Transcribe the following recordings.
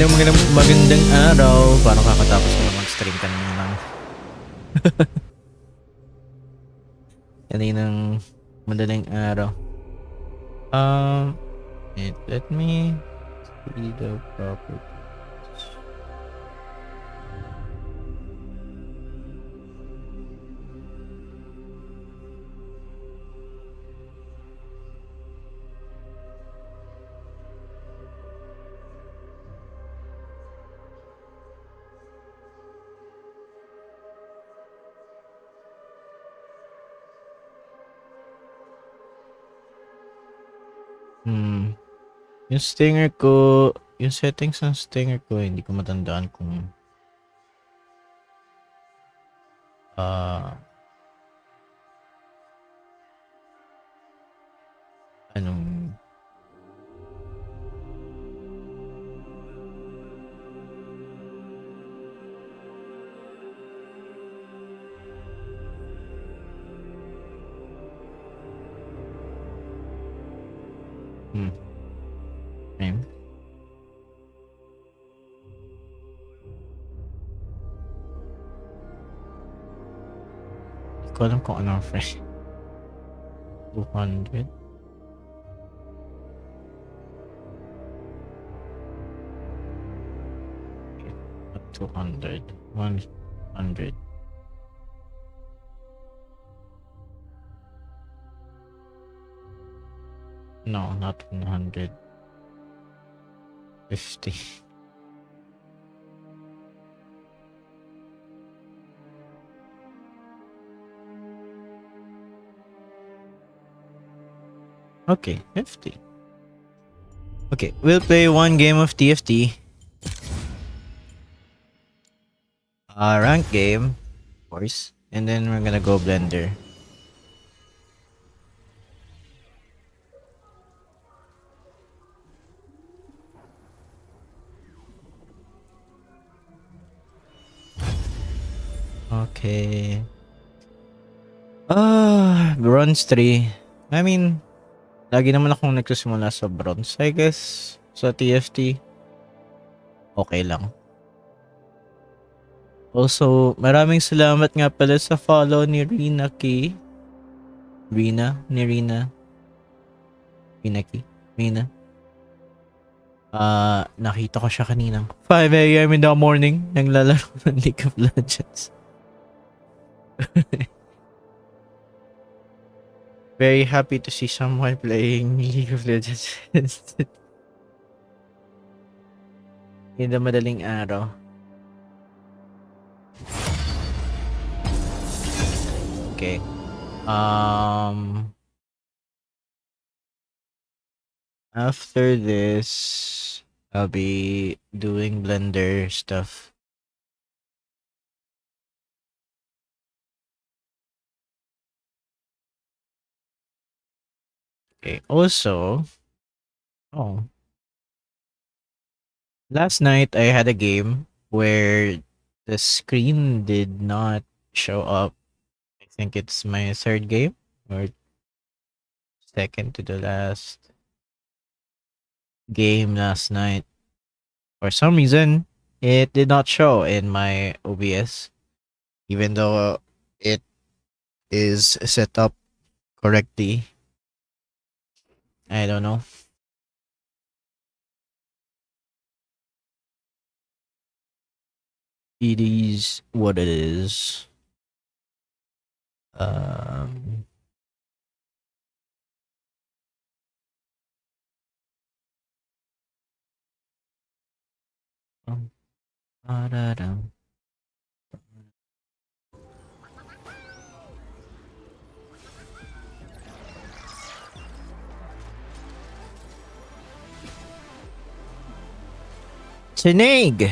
Magandang araw. Parang kakatapos ko lang mag-stream kaninang madaling araw. Let me see the properties. Yung stinger ko, yung settings ng stinger ko, hindi ko matandaan kung anong name. Hindi ko alam kung anong fresh. 200. Not 200. 100. No, not 100. 50. Okay, 50. Okay, we'll play one game of TFT. Rank game, of course. And then we're gonna go Blender. Okay. Bronze 3. I mean, lagi naman akong nagsisimula sa bronze. I guess, sa TFT, okay lang. Also, maraming salamat nga pala sa follow ni Rina K. Rina? Nakita ko siya kaninang 5 a.m. in the morning. Naglalaro ng League of Legends. Very happy to see someone playing League of Legends in the madaling araw. Okay. After this, I'll be doing Blender stuff. Okay. Also, last night I had a game where the screen did not show up. I think it's my third game or second to the last game last night. For some reason, it did not show in my OBS, even though it is set up correctly. I don't know. It is what it is. It's an egg.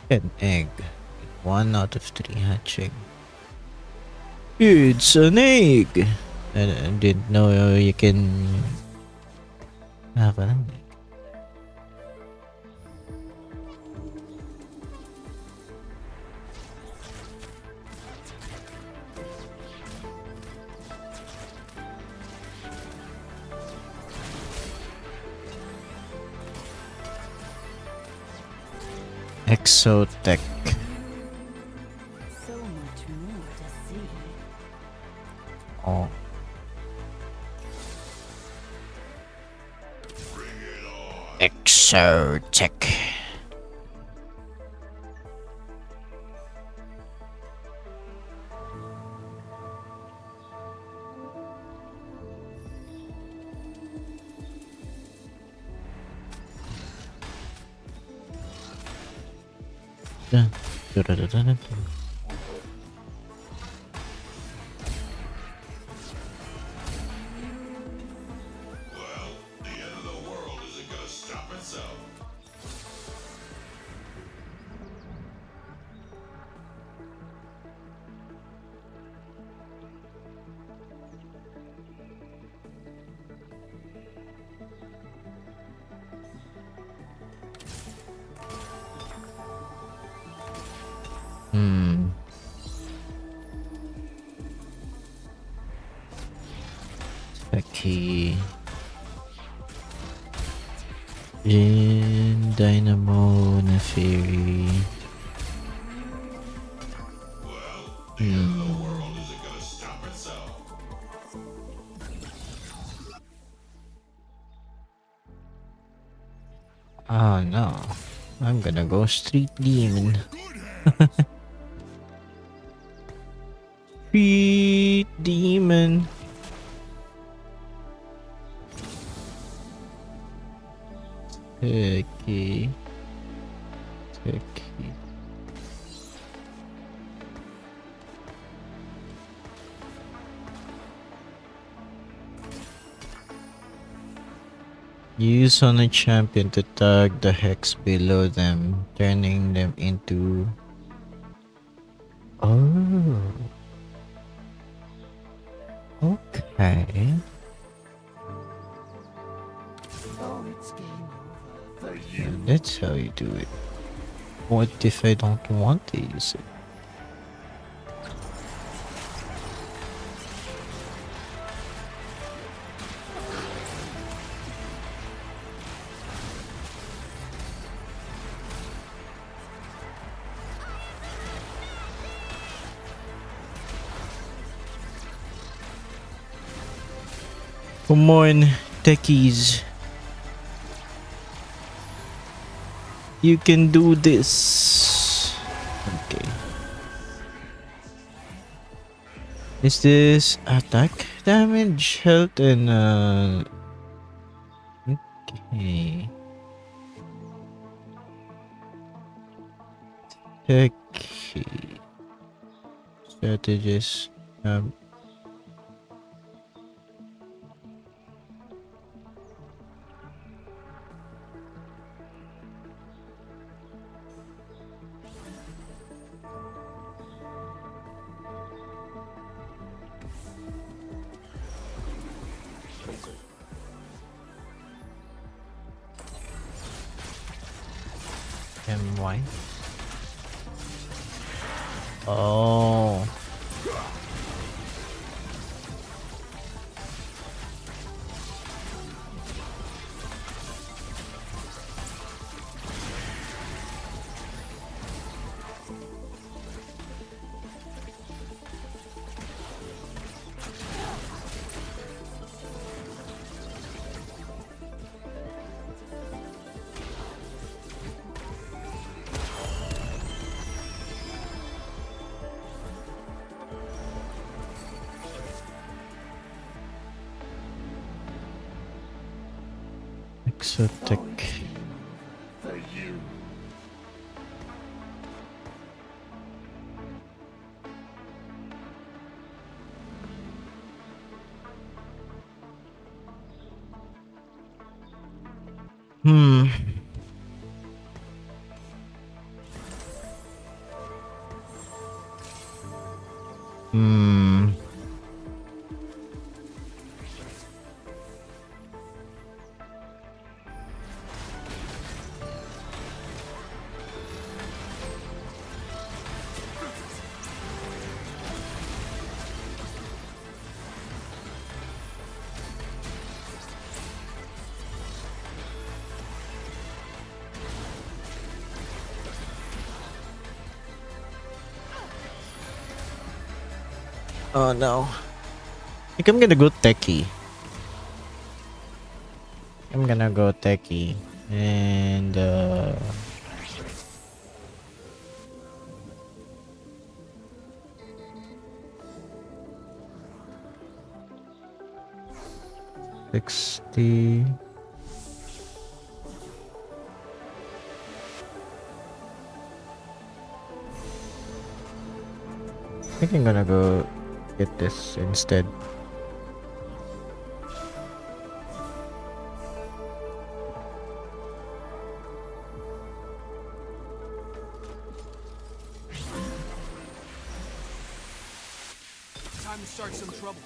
An egg. 1 out of 3 hatching. It's an egg. I didn't know you can have an egg. Exotech. So much more to see. Oh. Exotech. Dun, dun, dun, dun, dun, dun. The end of the world isn't gonna stop itself. Hmm. Okay. Jin, Dynamo, Neferi. The end of the world isn't gonna stop itself. Oh no. I'm gonna go Street Demon. Street Demon. Okay. Okay. Use on a champion to tag the hex below them, turning them into... Oh. Okay. Oh, it's game over for you. Yeah, that's how you do it. What if I don't want to use it? Come on, techies. You can do this. Okay. Is this attack damage, health, and okay. Okay. Strategist. MY. Oh. Exotic. For you. Hmm. Hmm. Oh no. I think I'm gonna go techie. I'm gonna go techie. And 60. I think I'm gonna go get this instead. Time to start some trouble.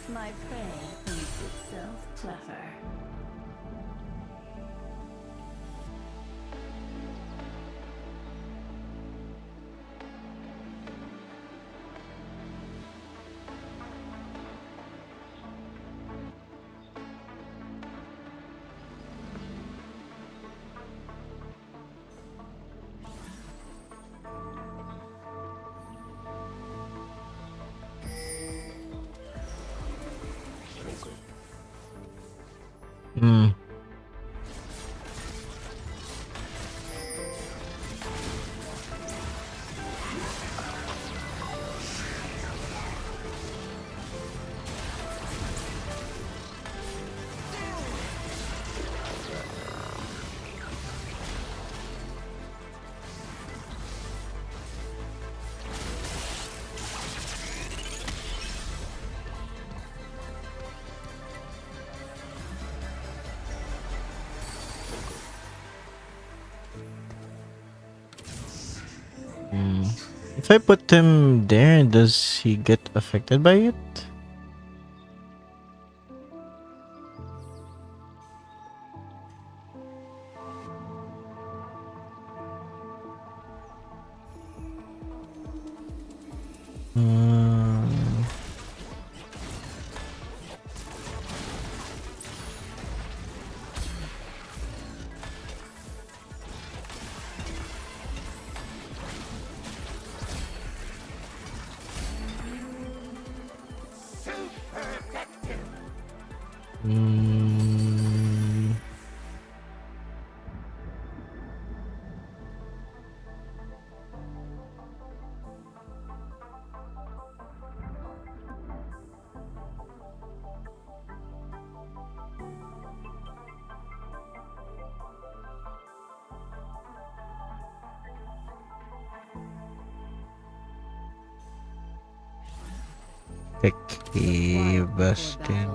My prey thinks itself clever. Hmm. If I put him there, does he get affected by it? Um, mm, Picky Bastin.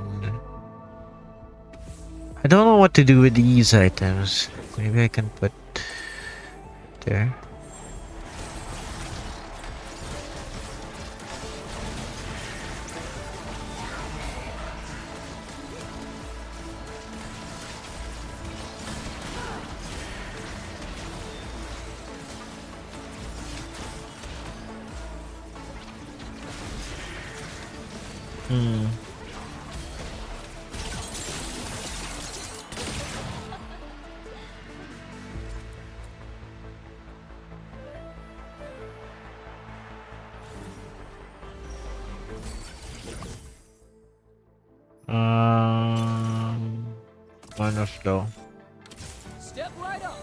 I don't know what to do with these items. Maybe I can put there. Hmm. Um. One of slow. Step right up.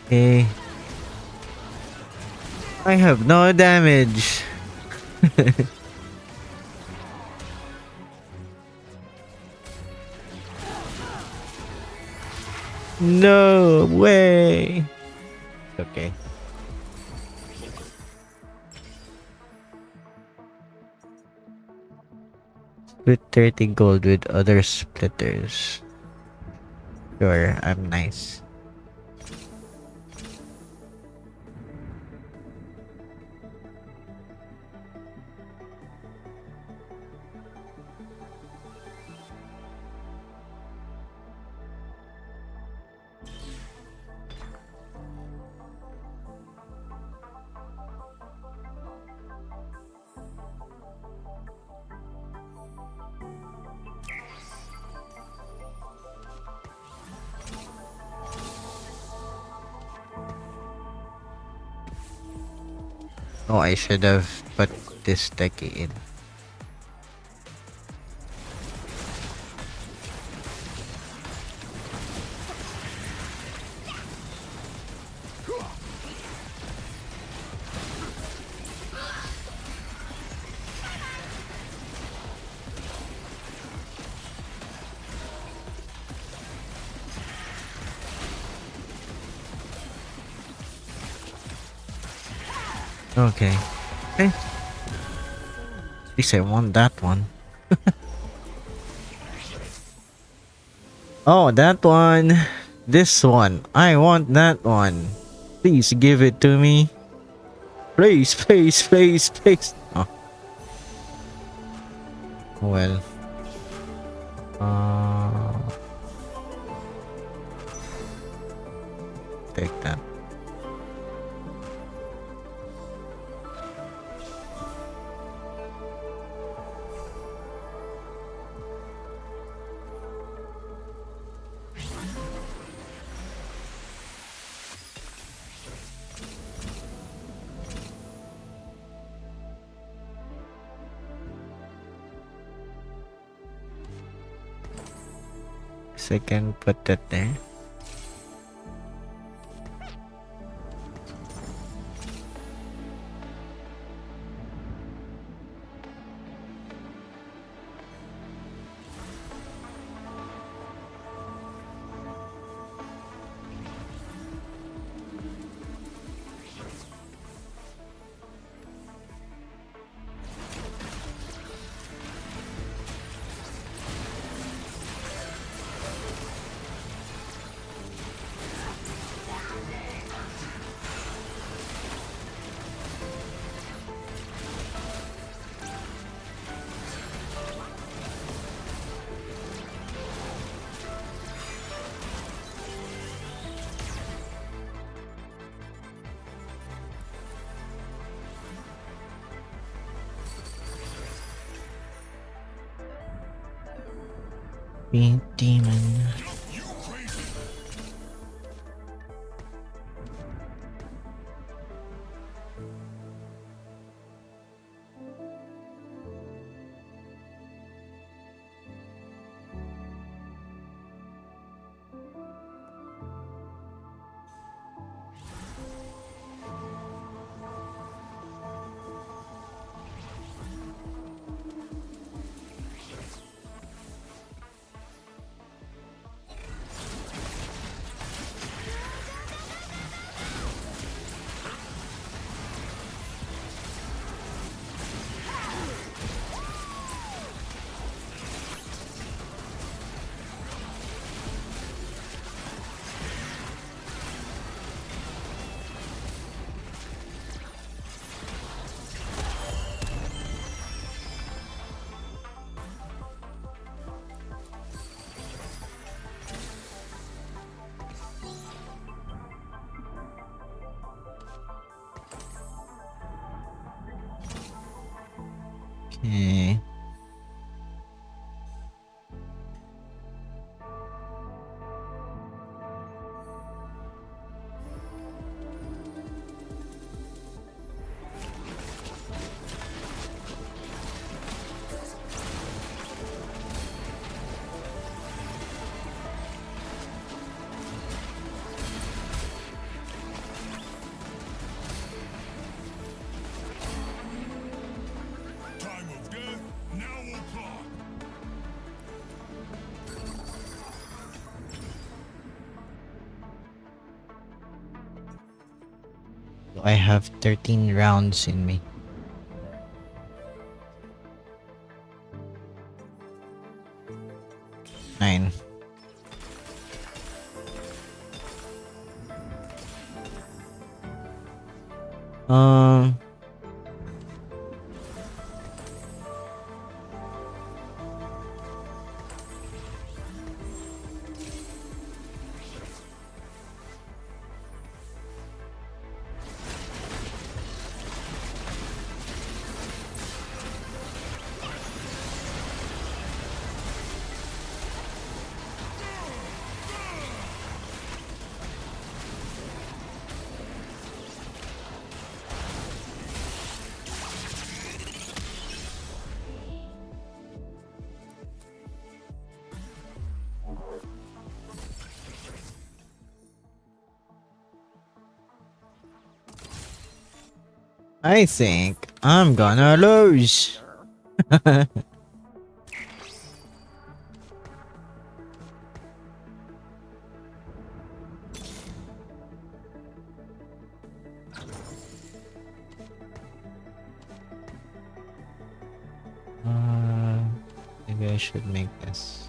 Okay. I have no damage. No way. Okay. Split 30 gold with other splitters. Sure, I'm nice. Oh, I should have put this techie in. Okay. Okay. At least I want that one. Oh, that one. This one. I want that one. Please give it to me. Please, please, please, please. Oh. Well. Take that. So I can put that there. Being demon. I have 13 rounds in me. Nine. Um. I think I'm gonna lose. Maybe I should make this.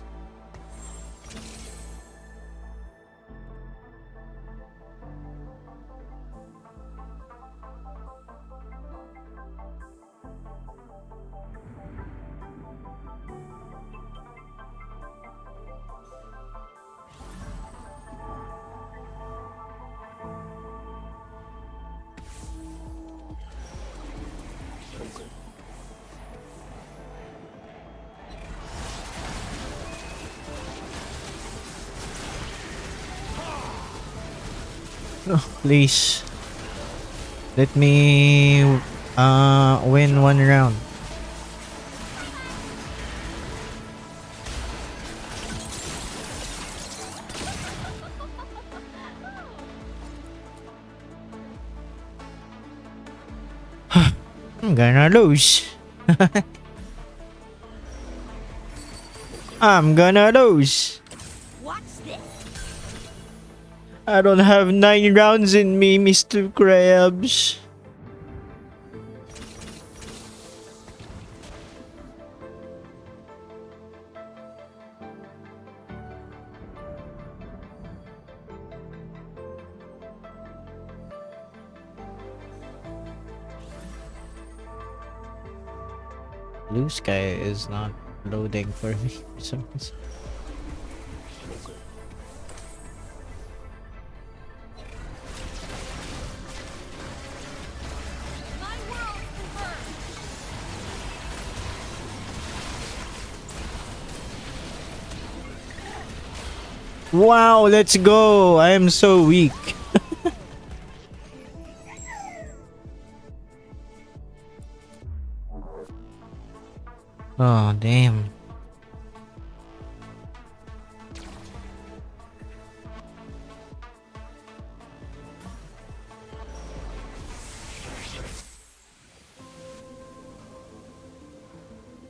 No, please. Let me win one round. I'm gonna lose. I'm gonna lose. Watch this. I don't have 9 rounds in me, Mr. Krabs. Blue sky is not loading for me for some reason. My world converged. Wow, let's go! I am so weak. Oh, damn.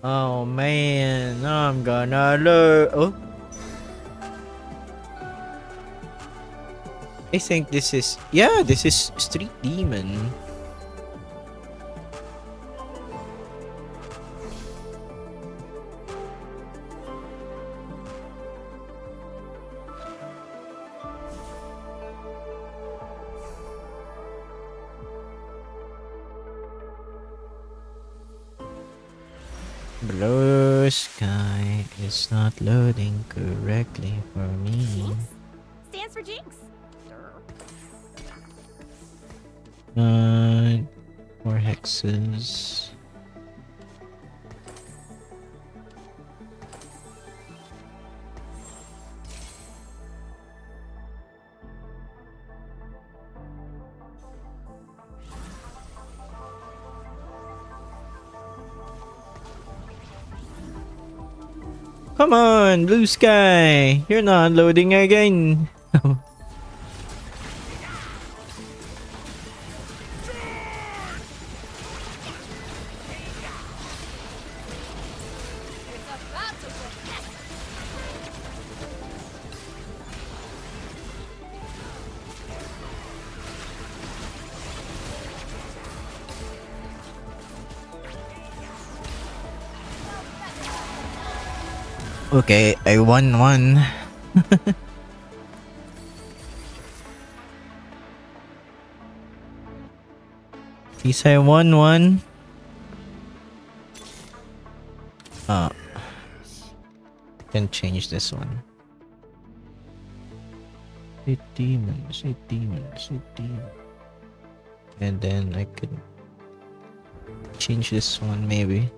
Oh man, I'm gonna lose. Oh, I think this is, yeah, this is Street Demon. Blue sky is not loading correctly for me. Jinx stands for Jinx. More hexes. Come on, blue sky. You're not loading again. Okay, I won one. At least I won one. Ah, can change this one. 18 minutes, 18 minutes, 18. And then I could change this one maybe.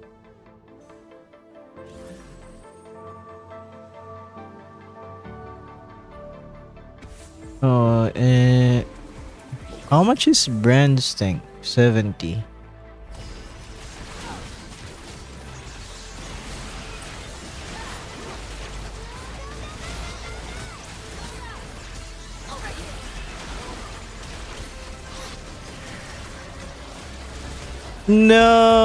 Oh, how much is Brand's thing? 70. No.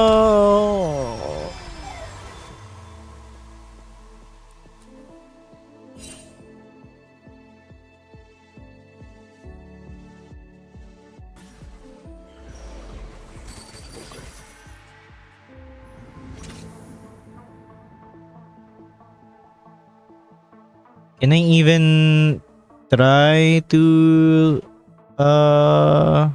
Can I even try to uh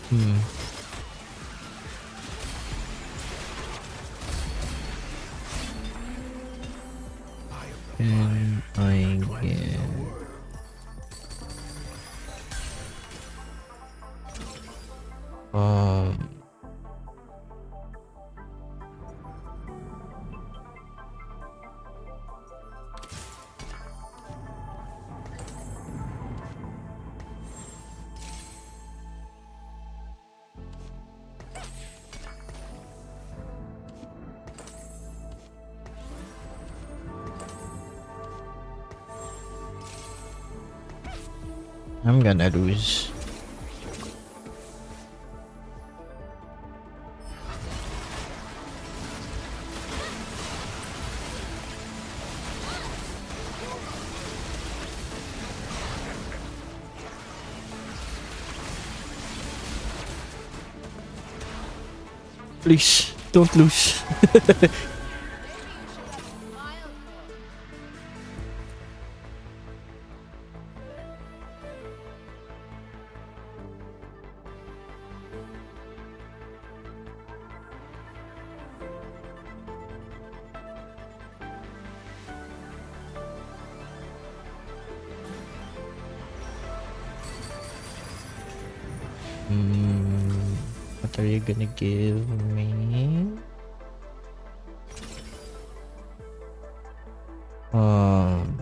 hmm. Can I get um I'm gonna lose. Please don't lose. Hmm, what are you gonna give me? Um,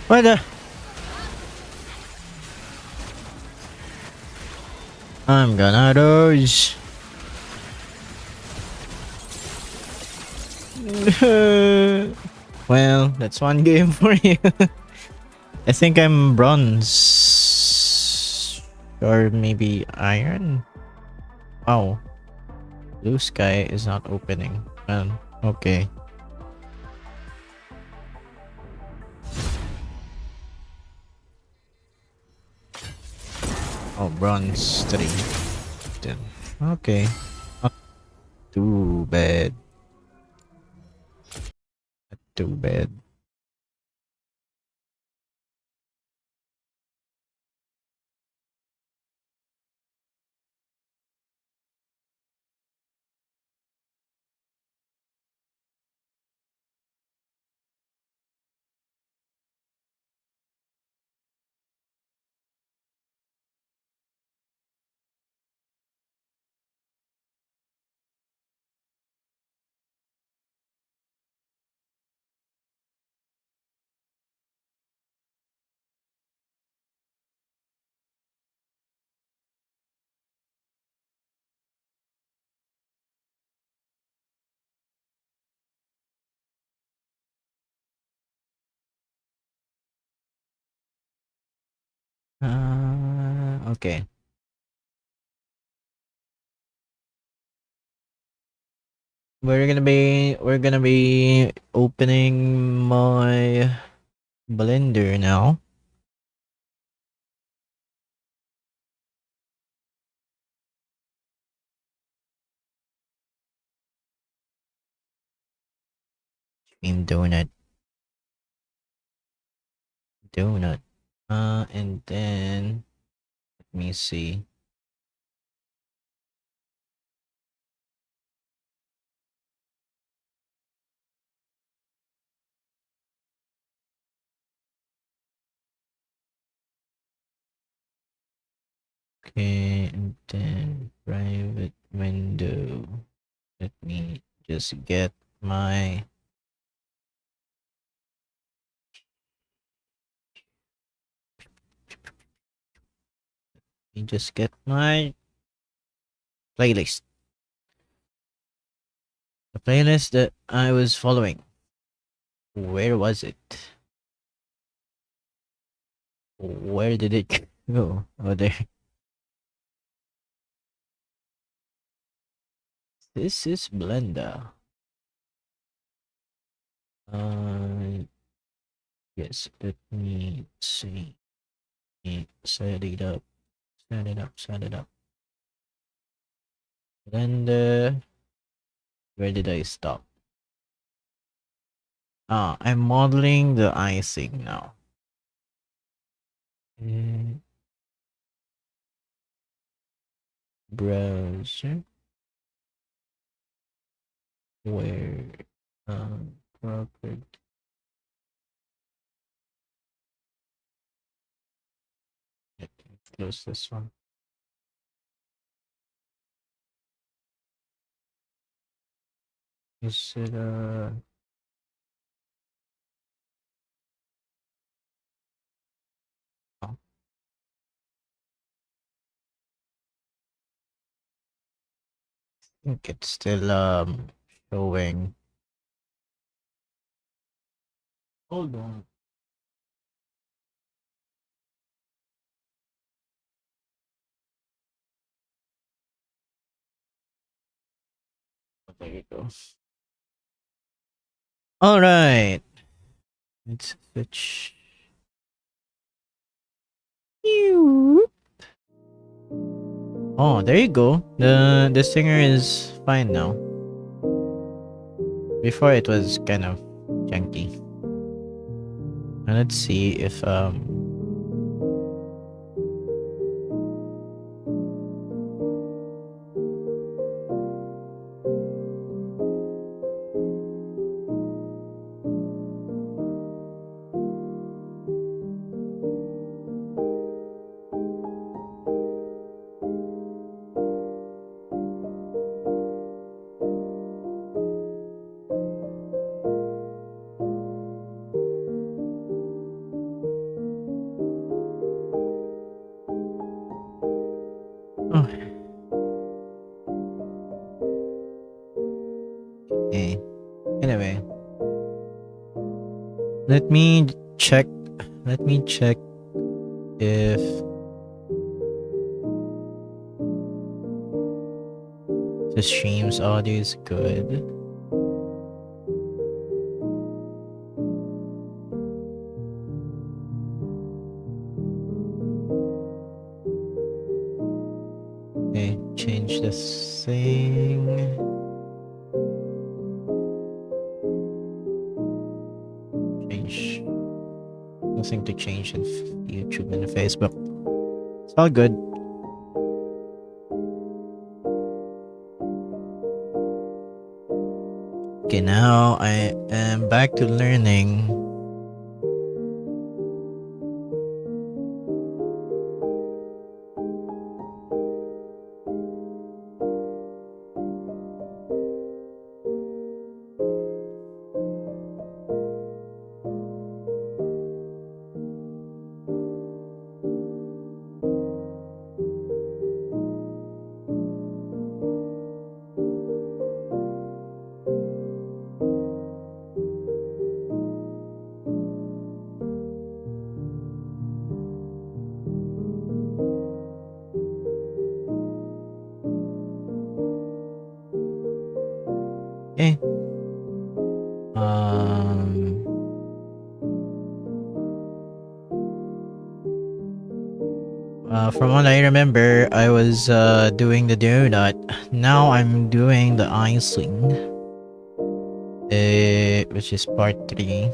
what the? I'm gonna lose. Well, that's one game for you. I think I'm bronze. Or maybe iron? Wow. Blue sky is not opening. Okay. Oh, bronze 3. Then. Okay. Not too bad. Not too bad. Okay. We're gonna be opening my blender now. Stream donut. And then let me see. Okay, and then private window. Let me just get my playlist. The playlist that I was following. Where was it? Where did it go? Oh, there. This is Blender. Uh, yes. Let me see. Set it up. Set it up. Set it up. Blender. Where did I stop? Ah, I'm modeling the icing now. Uh, browser. Where? Property. Let me close this one. Is it oh, I think it's still showing. Hold on. Oh, there you go. All right. Let's switch. Oh, there you go. The singer is fine now. Before it was kind of janky. Now let's see if oh, okay. Anyway, let me check. Let me check if the stream's audio is good. Okay, change the thing. Change. Nothing to change in YouTube and Facebook. It's all good. Okay, now I am back to learning. From what I remember, I was doing the donut. Now I'm doing the icing, which is part 3.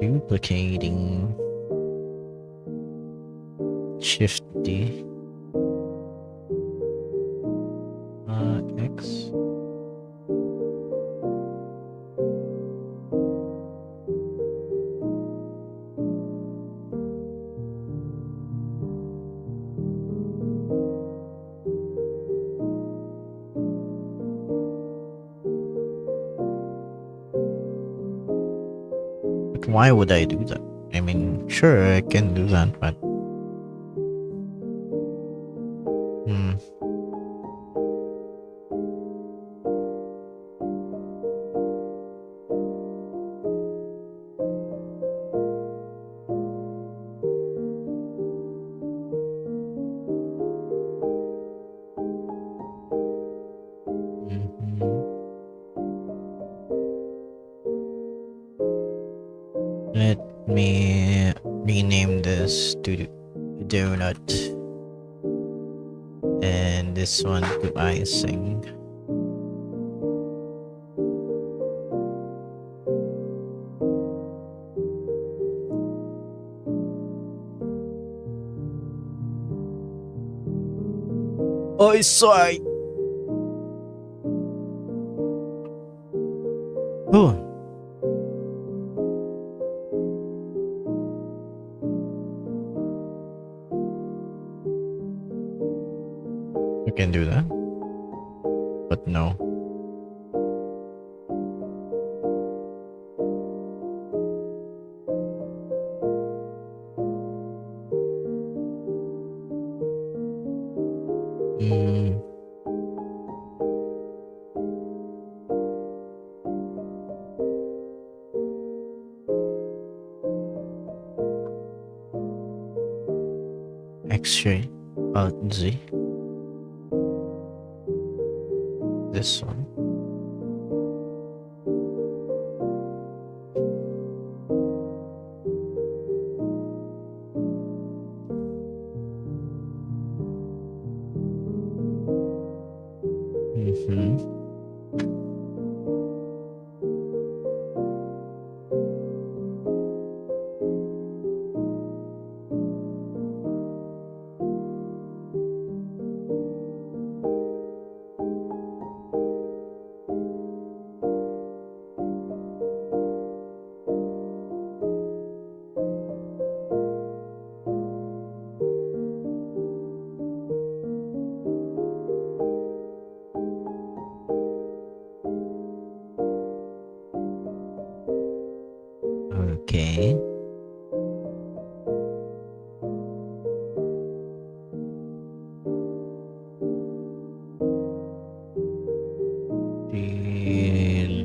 Duplicating. Shift D. X. But why would I do that? I mean, sure, I can do that, but let me rename this to donut, and this one to icing. I say. Oh. You can do that. But no. X-ray. Z. This one. Okay.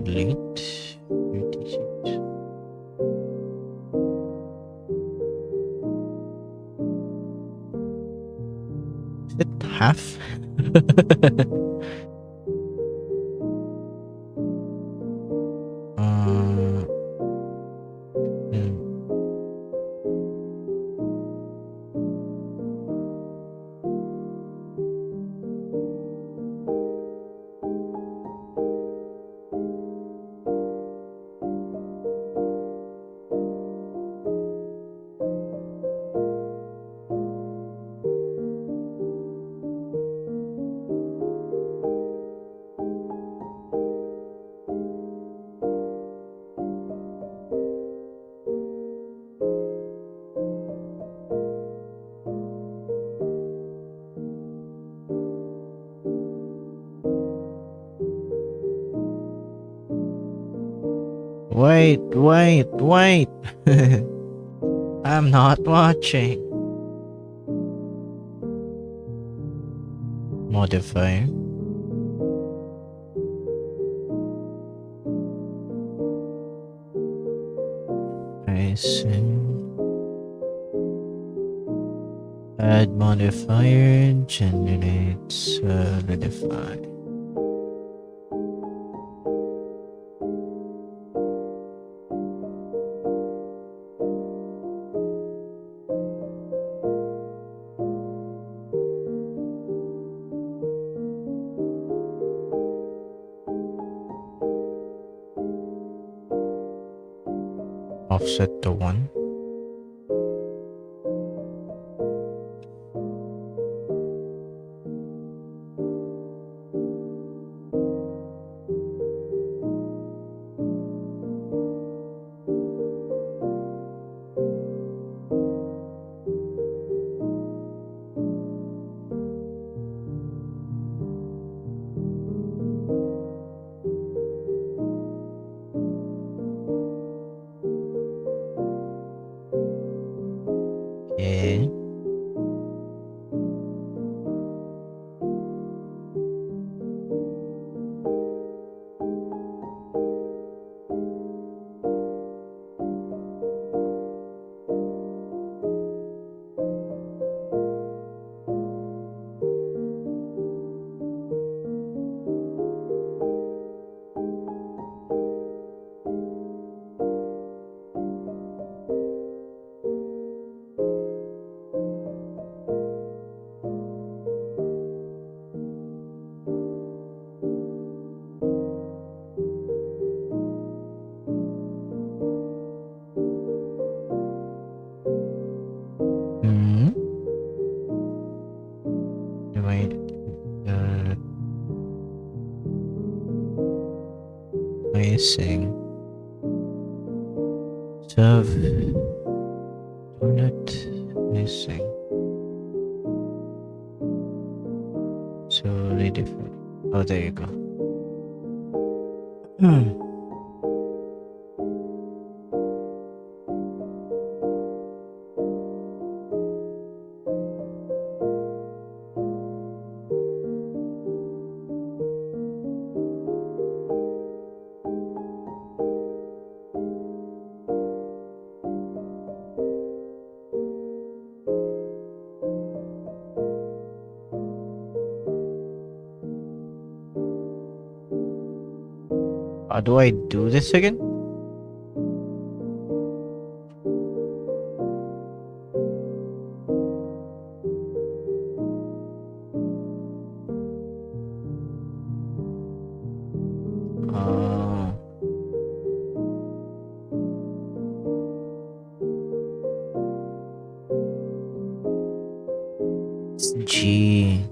Delete. 36. Is it half? Wait. I'm not watching. Modify. I see. Add modifier, generate, solidify. Offset to 1. Okay. Hmm. Am I missing? So not missing. So redefine. Oh, there you go. How do I do this again? Oh, it's G.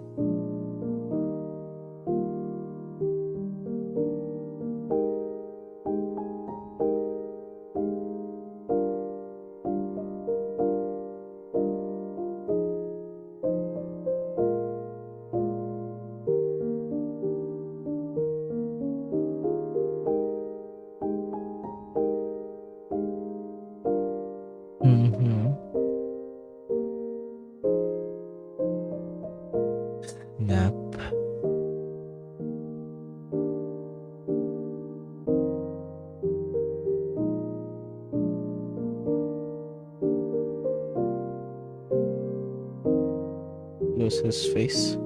Mm-hmm. Nap. Lose his face.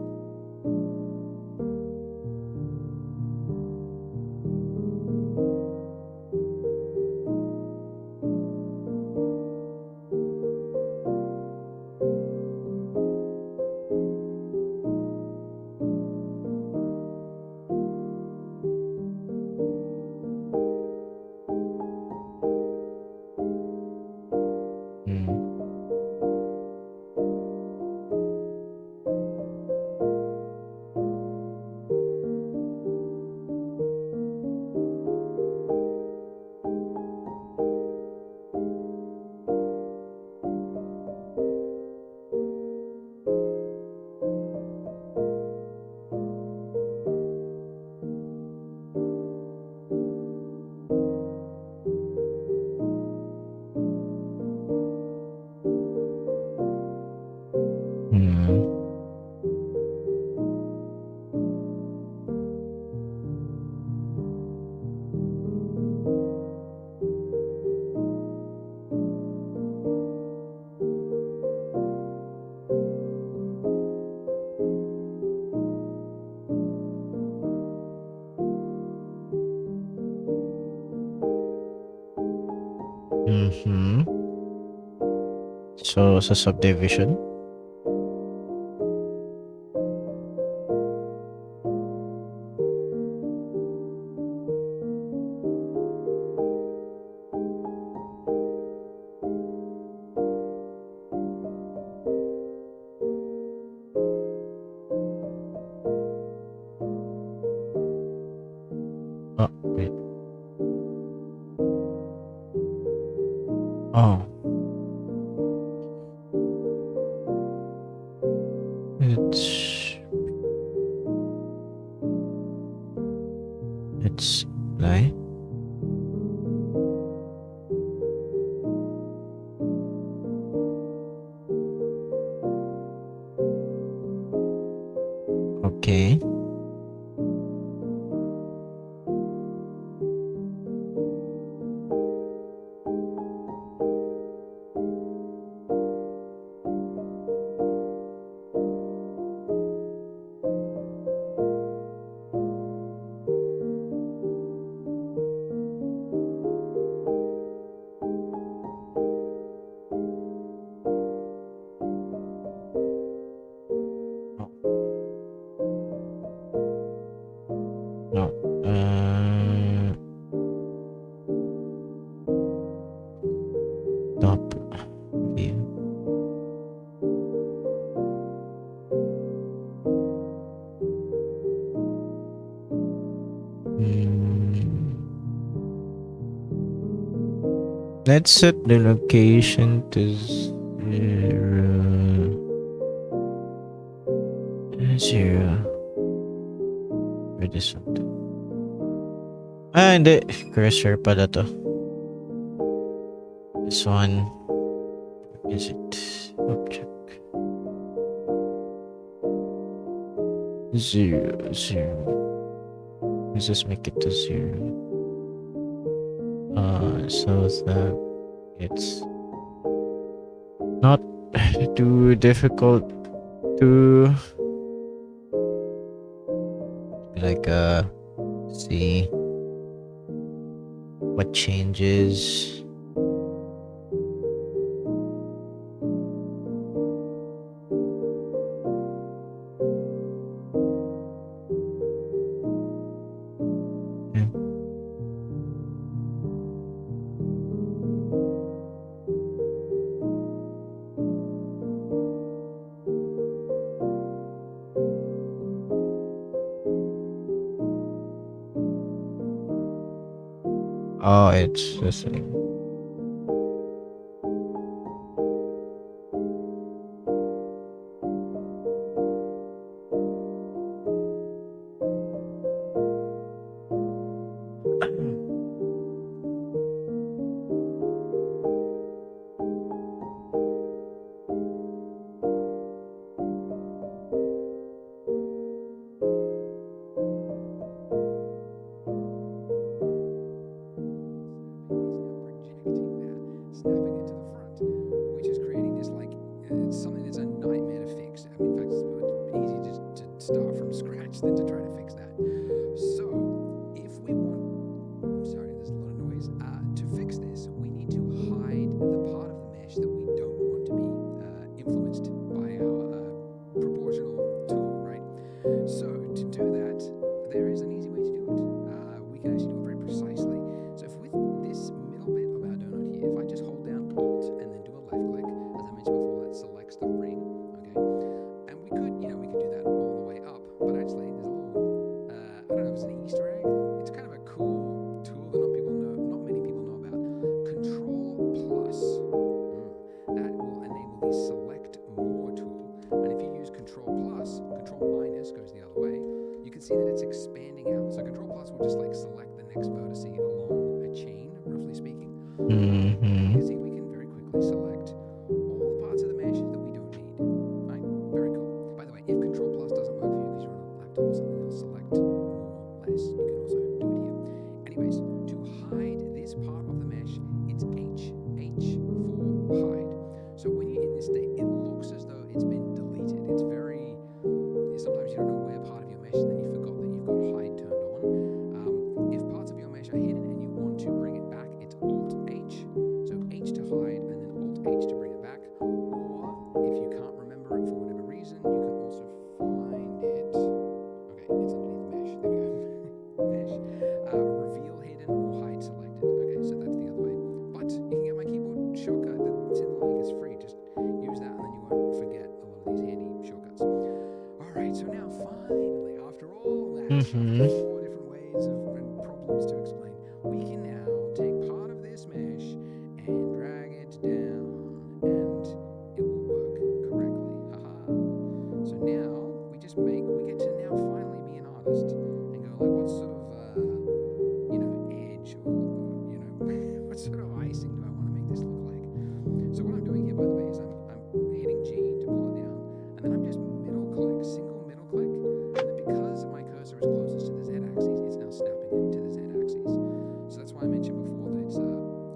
Hmm. Mm-hmm. So, sa subdivision. Oh, wait. Oh. It's apply. Okay. No. Top view. Let's set the location to 0. Where this one? Hindi. Cursor pala to. This one. Is it? Object. 0, 0. Let's just make it to 0. So that it's not too difficult to like see what changes. Yeah. Oh, it's the same. Snapping it to the front, which is creating this like it's something that's a nightmare to fix. I mean, in fact, it's easy to start from scratch than to try to fix that. So, if we want, sorry, there's a lot of noise. To fix this, we need to hide the part of the mesh that we don't want to be influenced by our proportional tool, right? So, to do that, there is an easy way to do it. We can actually do it very precisely. So, if with this middle bit of our donut here, if I just hold down Alt and then do a left click, as I mentioned before, that selects the ring, okay? And we could do that all the way up, but actually there's a little, I don't know if it's an Easter egg. It's kind of a cool tool that not many people know about. Control plus. That will enable the select more tool. And if you use Control plus, Control minus goes the other way, you can see that it's expanding out. So Control plus will just like select the next vertex along a chain, roughly speaking. You can see we can very quickly select all the parts of the mesh that we don't need. Right? Very cool. By the way, if Control plus doesn't work for you because you're on a laptop or something else, select more, less. You can also do it here. Anyways, to hide this part of the mesh, it's H for hide. So when you're in this state, it looks as though it's been deleted. It's very, sometimes you don't know where part of your mesh, and then you forgot that you've got hide turned on. If parts of your mesh are hidden and you want to bring it back, it's Alt H. So Mhm. 4 different ways and problems to explain. We can now take part of this mesh and drag it down, and it will work correctly. Haha. So now we get to now finally be an artist and go like, what sort of edge or what sort of icing do I want to make this look like? So what I'm doing here, by the way, is I'm hitting G to pull it down, and then I'm just single middle click, and then because my cursor is closest to the z-axis, it's now snapping it to the z-axis. So that's why I mentioned before that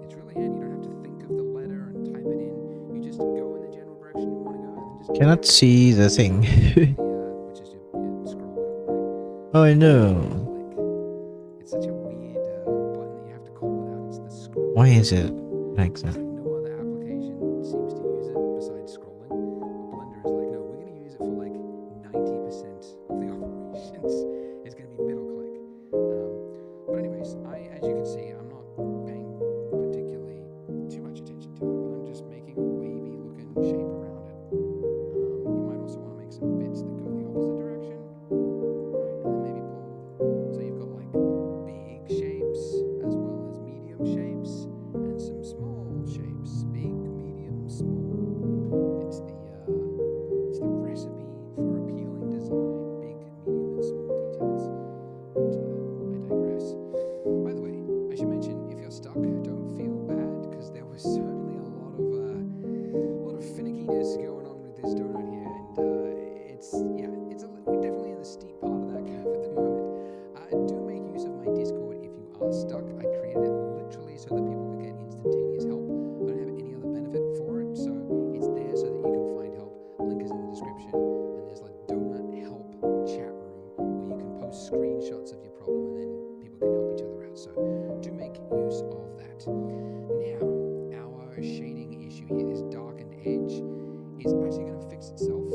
it's really handy. You don't have to think of the letter and type it in. You just go in the general direction you want to go, and then just Cannot see the thing. which is your scroll wheel, right? Oh, I know. Click. It's such a weird button that you have to call it out. It's the scroll. Why is it like It's that? like no other application seems to use it besides scrolling. But Blender is like, no, we're going to use it for like 90% of the operations. It's going to be middle click. But anyways, as you can see, I'm not paying particularly too much attention to it, but I'm just making a wavy looking shape around it. You might also want to make some bits that go the opposite direction, right? And then maybe pull. So you've got like big shapes as well as medium shapes and some small shapes. Big, medium, small. It's the recipe for appealing design. Big, medium, and small details. But I digress. By the way, I should mention, if you're stuck, don't feel bad, because there was certainly a lot of finickiness going on with this donut here, and we're definitely in the steep part of that curve at the moment. Do make use of my Discord if you are stuck. I created it literally so that people could get instantaneous help. I don't have any other benefit for it, so it's there so that you can find help. Link is in the description, and there's like donut help chat room where you can post screenshots of your problem, and then people can help each other out. So do make use of that. Now, our shading issue here, this darkened edge, is actually going to fix itself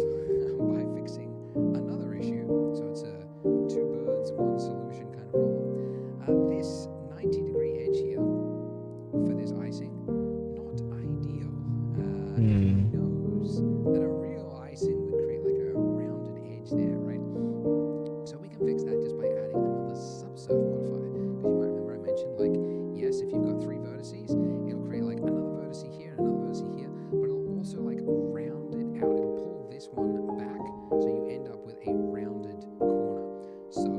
by fixing another issue. So it's a two birds, one solution kind of problem. This 90-degree edge here for this icing, not ideal. Everybody knows that a real icing would create like a rounded edge there, right? So we can fix that just by adding another subsurf modifier. Because you might remember I mentioned, like, yes, if you've got 3 vertices, it'll create like another vertice here and another vertice here, but it'll also like round it out. It'll pull this one back, so you end up with a rounded corner. So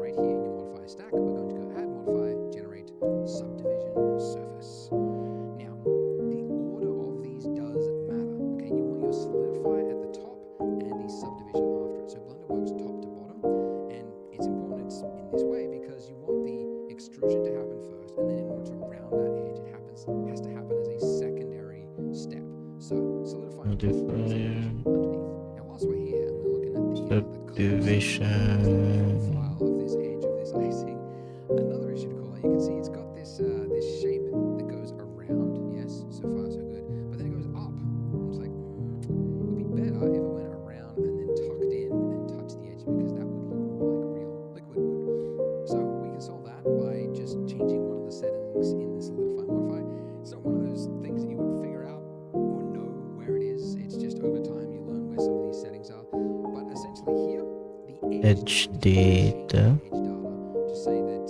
right here in your modifier stack, we're going to go add modifier, generate subdivision surface. Now, the order of these does matter. Okay, you want your solidifier at the top and the subdivision after it. So Blender works top to bottom, and it's important it's in this way because you want the extrusion to happen first, and then in order to round that edge, it has to happen as a secondary step. So solidify on top, subdivision underneath. Now, whilst we're here and we're looking at the Subdivision. profile of this edge of this icing, another issue to call out. You can see it's got this shape that goes around. Yes, so far so good. But then it goes up. I'm just like, it would be better if it went around and then tucked in and touched the edge, because that would look more like real liquid would. So we can solve that by just changing one of the settings in the solidify modifier. It's not one of those things that you would figure out or know where it is. It's just over time you learn where some of these settings are. But essentially here, the Edge data. edge data to say that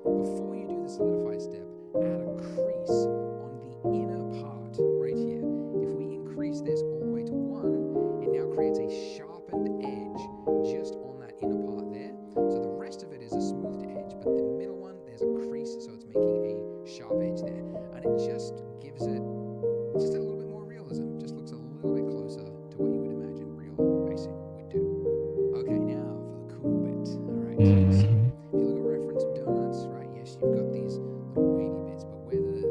before you do the solidified step, add a crease on the inner part right here. If we increase this all the way to 1, it now creates a sharpened edge just on that inner part there. So the rest of it is a smoothed edge, but the middle one, there's a crease, so it's making a sharp edge there. And it just gives it just a little bit more realism. Just looks a little bit closer to what you would imagine real icing would do. Okay, now for the cool bit. Alright, so you see, if you look at reference donuts, right, yes, you've got these little wavy bits, but where the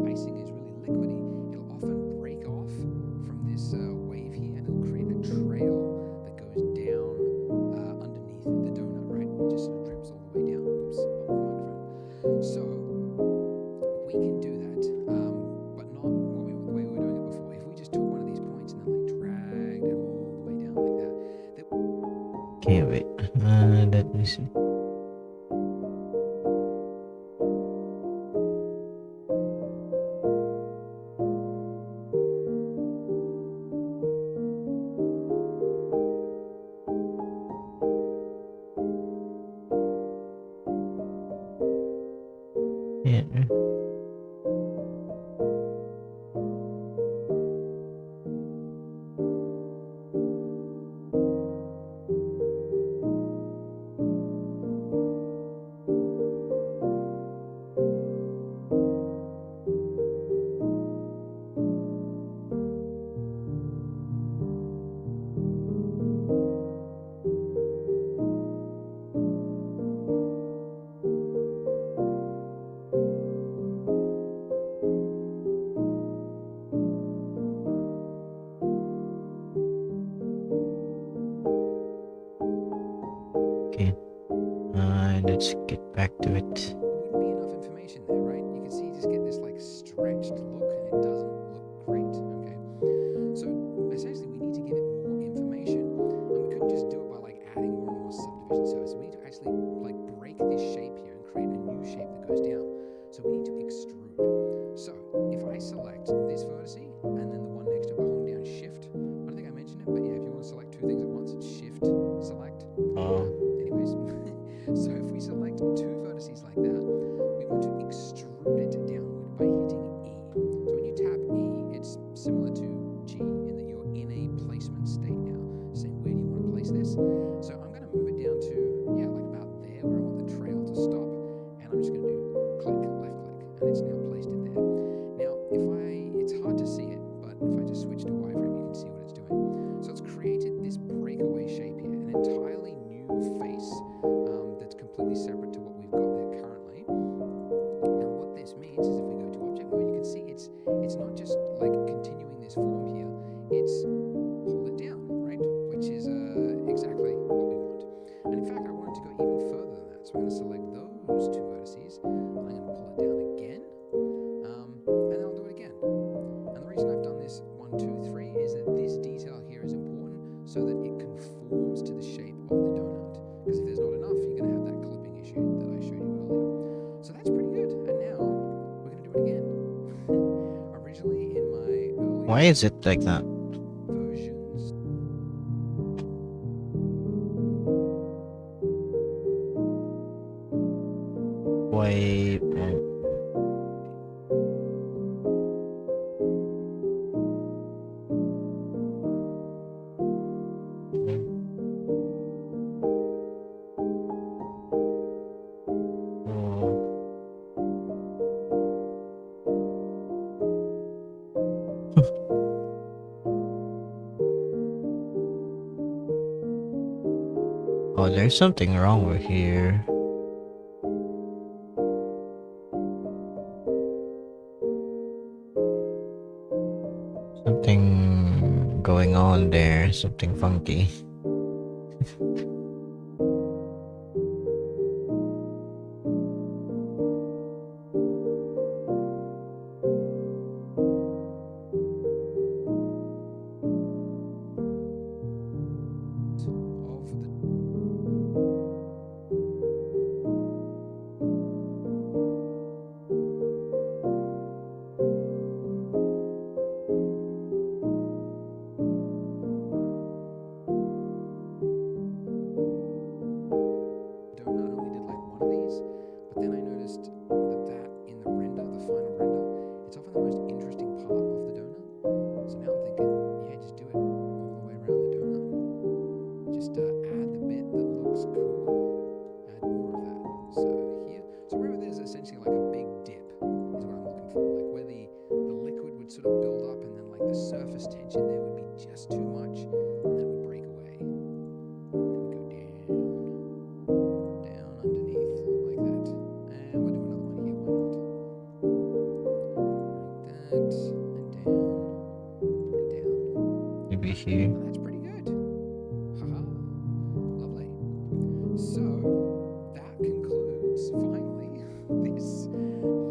icing is really liquidy, it'll often break off from this wave here, and it'll create a trail that goes down underneath the donut, right? It just sort of drips all the way down. Oops, bumped the microphone. So we can do that, but not the way we were doing it before. If we just took one of these points and then like dragged it all the way down like that, Okay, wait. Let me see. let's get back to it. There wouldn't be enough information there, right? You can see you just get this like stretched look and it doesn't look great, okay? So essentially we need to give it more information, and we couldn't just do it by like adding more and more subdivision surfaces. We need to actually like break this shape here and create a new shape that goes down. So we need to extrude. So if I select this vertex and then the one next to it by holding down shift, I don't think I mentioned it, but yeah, if you want to select two things at once, it's shift select. Anyways, so if we select two vertices like that, we want to extrude it downward by hitting E. So when you tap E, it's similar to G in that you're in a placement state now, saying where do you want to place this. So I'm going to move it down to, yeah, like about there where I want the trail to stop, and I'm just going to do click, left click, and it's now placed it there. Now, it's hard to see it, but if I just switch to wireframe, you can see what it's doing. So it's created this breakaway shape here, an entirely new face that's completely separate to what we've got there currently. And what this means is if we go to object mode, you can see it's not just like continuing this form here, it's pull it down, right? Which is exactly what we want. And in fact, I wanted to go even further than that. So I'm going to select those two vertices, and I'm going to pull it down again, and then I'll do it again. And the reason I've done this 1, 2, 3 is that this detail here is important so that it conforms to the shape of the donut. Because if there's not enough, you're going to have that clipping issue that I showed you earlier. So that's pretty good. And now we're going to do it again. Originally in my earlier Why is it like that? versions, Why? Oh, there's something wrong with here. Something going on there, something funky. of the donut only did like one of these, but then I noticed that in the render, the final render, it's often the most interesting part of the donut. So now I'm thinking, yeah, just do it all the way around the donut. Just add the bit that looks cool, add more of that. So here, so wherever there's essentially like a big dip is what I'm looking for, like where the liquid would sort of build up and then like the surface tension there would be just too much, and then it would break away. Then we go down underneath like that, and we'll do another one here, why not? Like that, and down, and down. Maybe here. Well, that's pretty good. Haha, lovely. So that concludes finally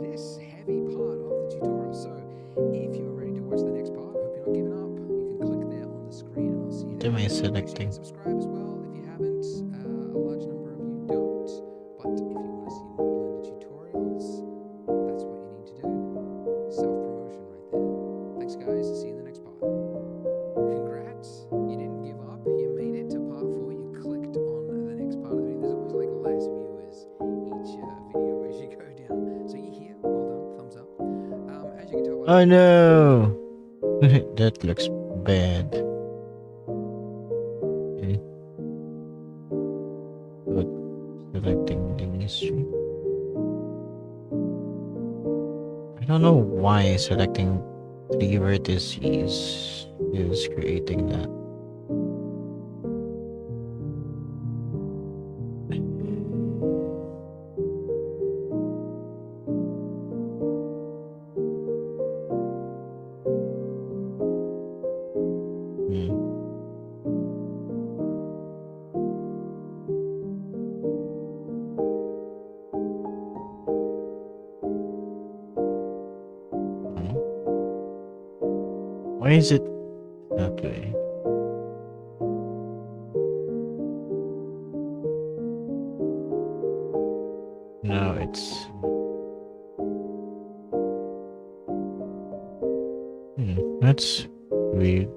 this heavy part of the tutorial. So if you're ready to watch the next part, hope you're not giving up. You can click there on the screen, and I'll see you there. Am I Make sure you selecting? hit subscribe as well if you haven't. A large number of you don't, but if you want to see more Blender tutorials, that's what you need to do. Self-promotion right there. Thanks guys, see you in the next part. Congrats, you didn't give up, you made it to part 4, you clicked on the next part of the video. There's always like less viewers each video as you go down. So you're here, well done, thumbs up. As you can tell by Oh no! That looks bad. Okay. Good. Selecting the ministry. I don't know why selecting 3 vertices is creating that. Hmm. Why is it that way? No, it's. That's weird.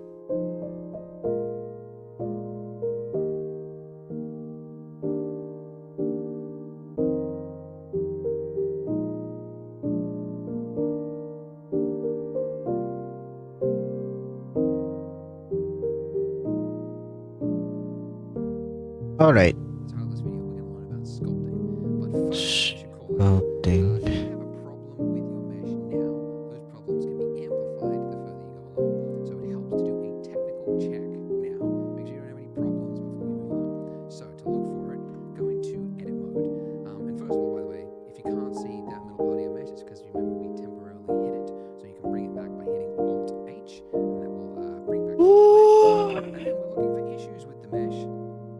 All right. The title of this video, we're going to learn about sculpting. But first, I should call out, Sculpting. if you have a problem with your mesh now, those problems can be amplified the further you go along. So it helps to do a technical check now to make sure you don't have any problems before we move on. So to look for it, go into edit mode. And first of all, by the way, if you can't see that middle part of your mesh, it's because you remember we temporarily hit it. So you can bring it back by hitting Alt-H, and that will bring back the mesh. And then we're looking for issues with the mesh,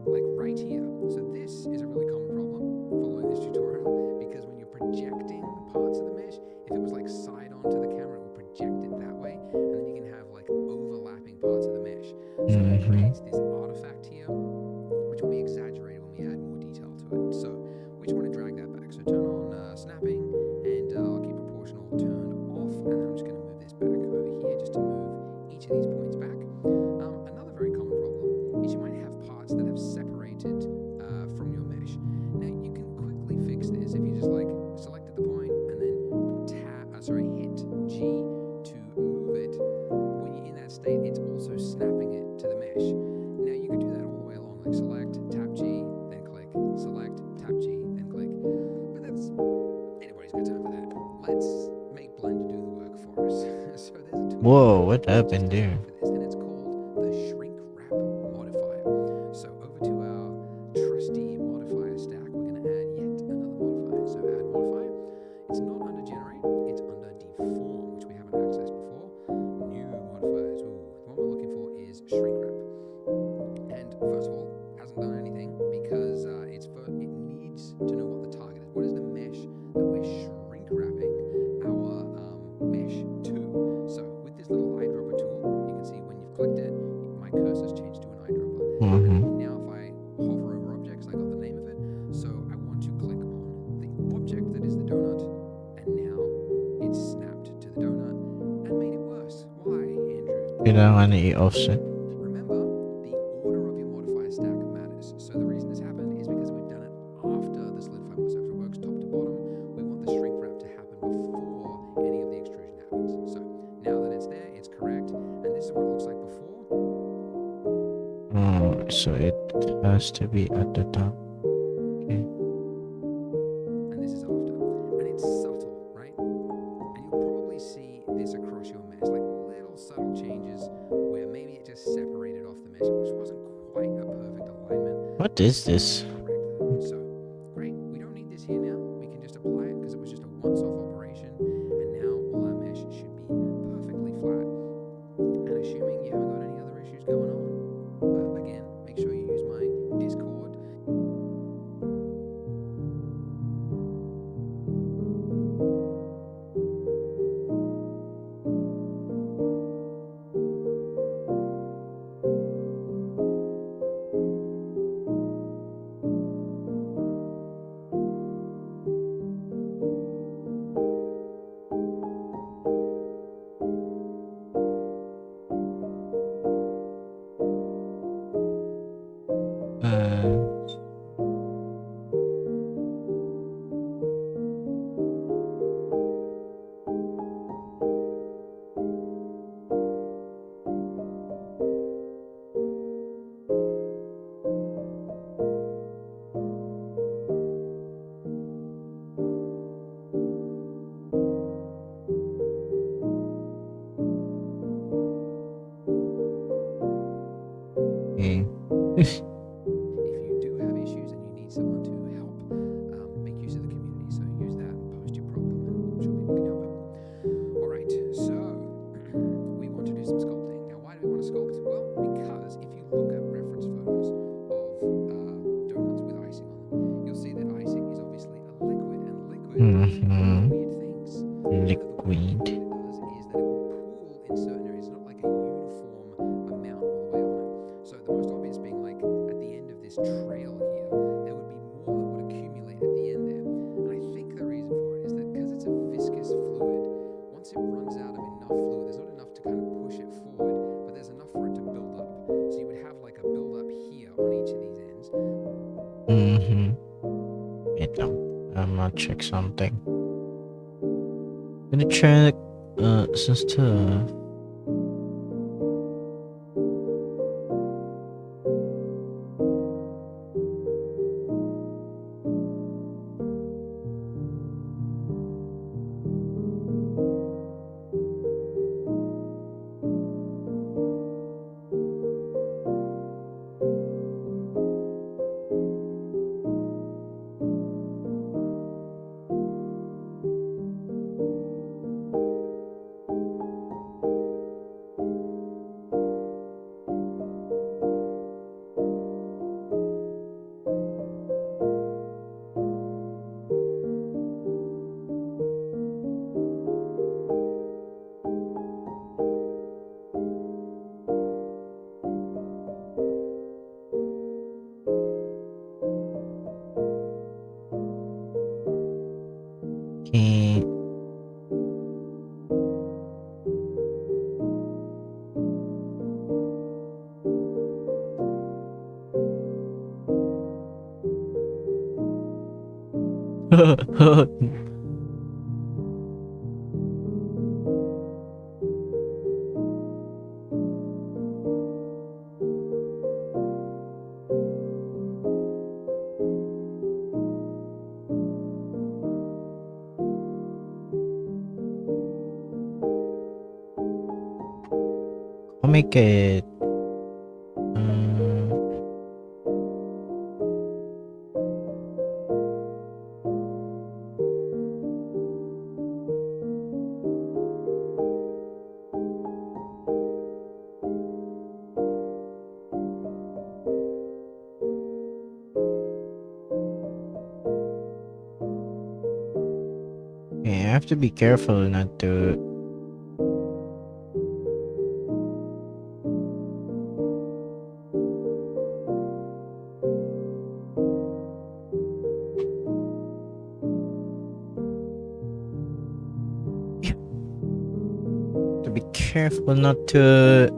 like right here. So this is a really common problem following this tutorial, because when you're projecting parts of the mesh, if it was like side on to the camera, it will project it that way, and then you can have like overlapping parts of the mesh. So it creates this artifact here, which will be exaggerated when we add more detail to it. So we just want to drag that back. So turn on snapping, and I'll keep proportional turned off, and then I'm just going to move this back over here just to move each of these points back. Another very common problem is you might have parts that have separated from your mesh. Now you can quickly fix this if you just like selected the point and then hit G to move it. When you're in that state, it's also snapping it to the mesh. Now you could do that all the way along, like select, tap G, then click, select, tap G, then click. But that's anybody's got time for that. Let's make Blender do the work for us. So there's a tool. Whoa, what happened there? For this, and it's called the shrink wrap modifier. So over to our trusty modifier stack, we're going to add yet another modifier. So add modifier. It's not under generate, it's under deform, which we haven't accessed before. New modifiers. Ooh, the one we're looking for is shrink wrap. And first of all, hasn't done anything because it needs to know what the target is. What is the mesh that we're shrink wrapping our mesh to? So with this little eyedropper tool, you can see when you've clicked it, my cursor's changed to an eyedropper. And now if I hover over objects, I got the name of it. So I want to click on the object that is the donut, and now it's snapped to the donut and made it worse. Why, Andrew? Kailangan i-offset. Remember, the order of your modifier stack matters. So the reason this happened is because we've done it after the solidify mod. So if it works top to bottom, we want the shrink wrap to happen before any of the extrusion happens. So now that it's there, it's correct, and this is what it looks like before. Oh, so it has to be at the top. Okay. And this is after. And it's subtle, right? And you'll probably see this across your mesh, like little subtle changes where maybe it just separated off the mesh, which wasn't quite a perfect alignment. What is this? Correct that. So, great. We don't need this here now. We can just apply it because it was just a once-off operation, and now all our mesh should be perfectly flat. And assuming you haven't got any other issues going on, again, make sure you use my Discord. runs out of enough fluid. There's not enough to kind of push it forward, but there's enough for it to build up. So you would have like a build up here on each of these ends. Wait lang. I'm gonna check something. Gonna check some stuff. Okay. I'll make it. Okay, I have to be careful not to. To be careful not to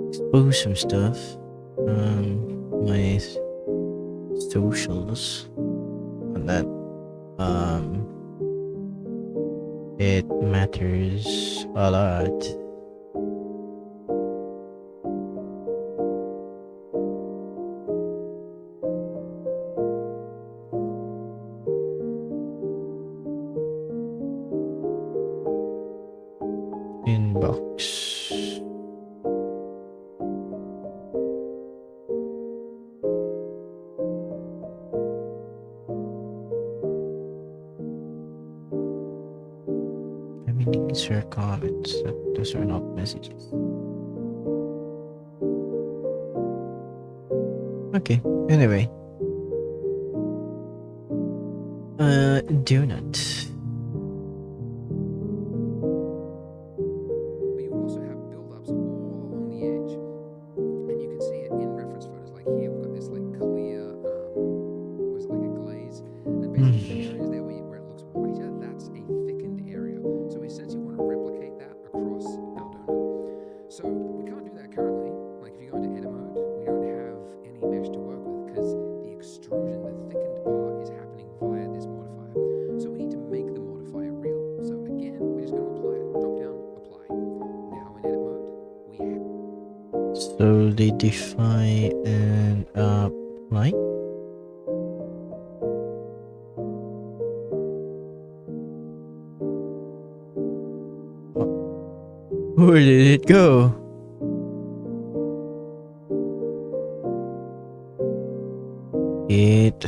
expose some stuff. My socials on that. It matters a lot. Inbox. I mean, these are comments. Those are not messages. Okay. Anyway. Donut. But you would also have build-ups all along the edge, and you can see it in reference photos. Like here, we've got this like clear, was it like a glaze, and basically the areas there where it looks whiter, that's a thickened area. So we essentially want to replicate that across our donut. So we can't do that currently. Like if you go into edit mode, we don't have any mesh to work with because the extrusion, the thickened part, is happening via this modifier. So we need to make the modifier real. So again, we're just going to apply it. Drop down, apply. Now in edit mode, we have Solidify and apply. Where did it go? It.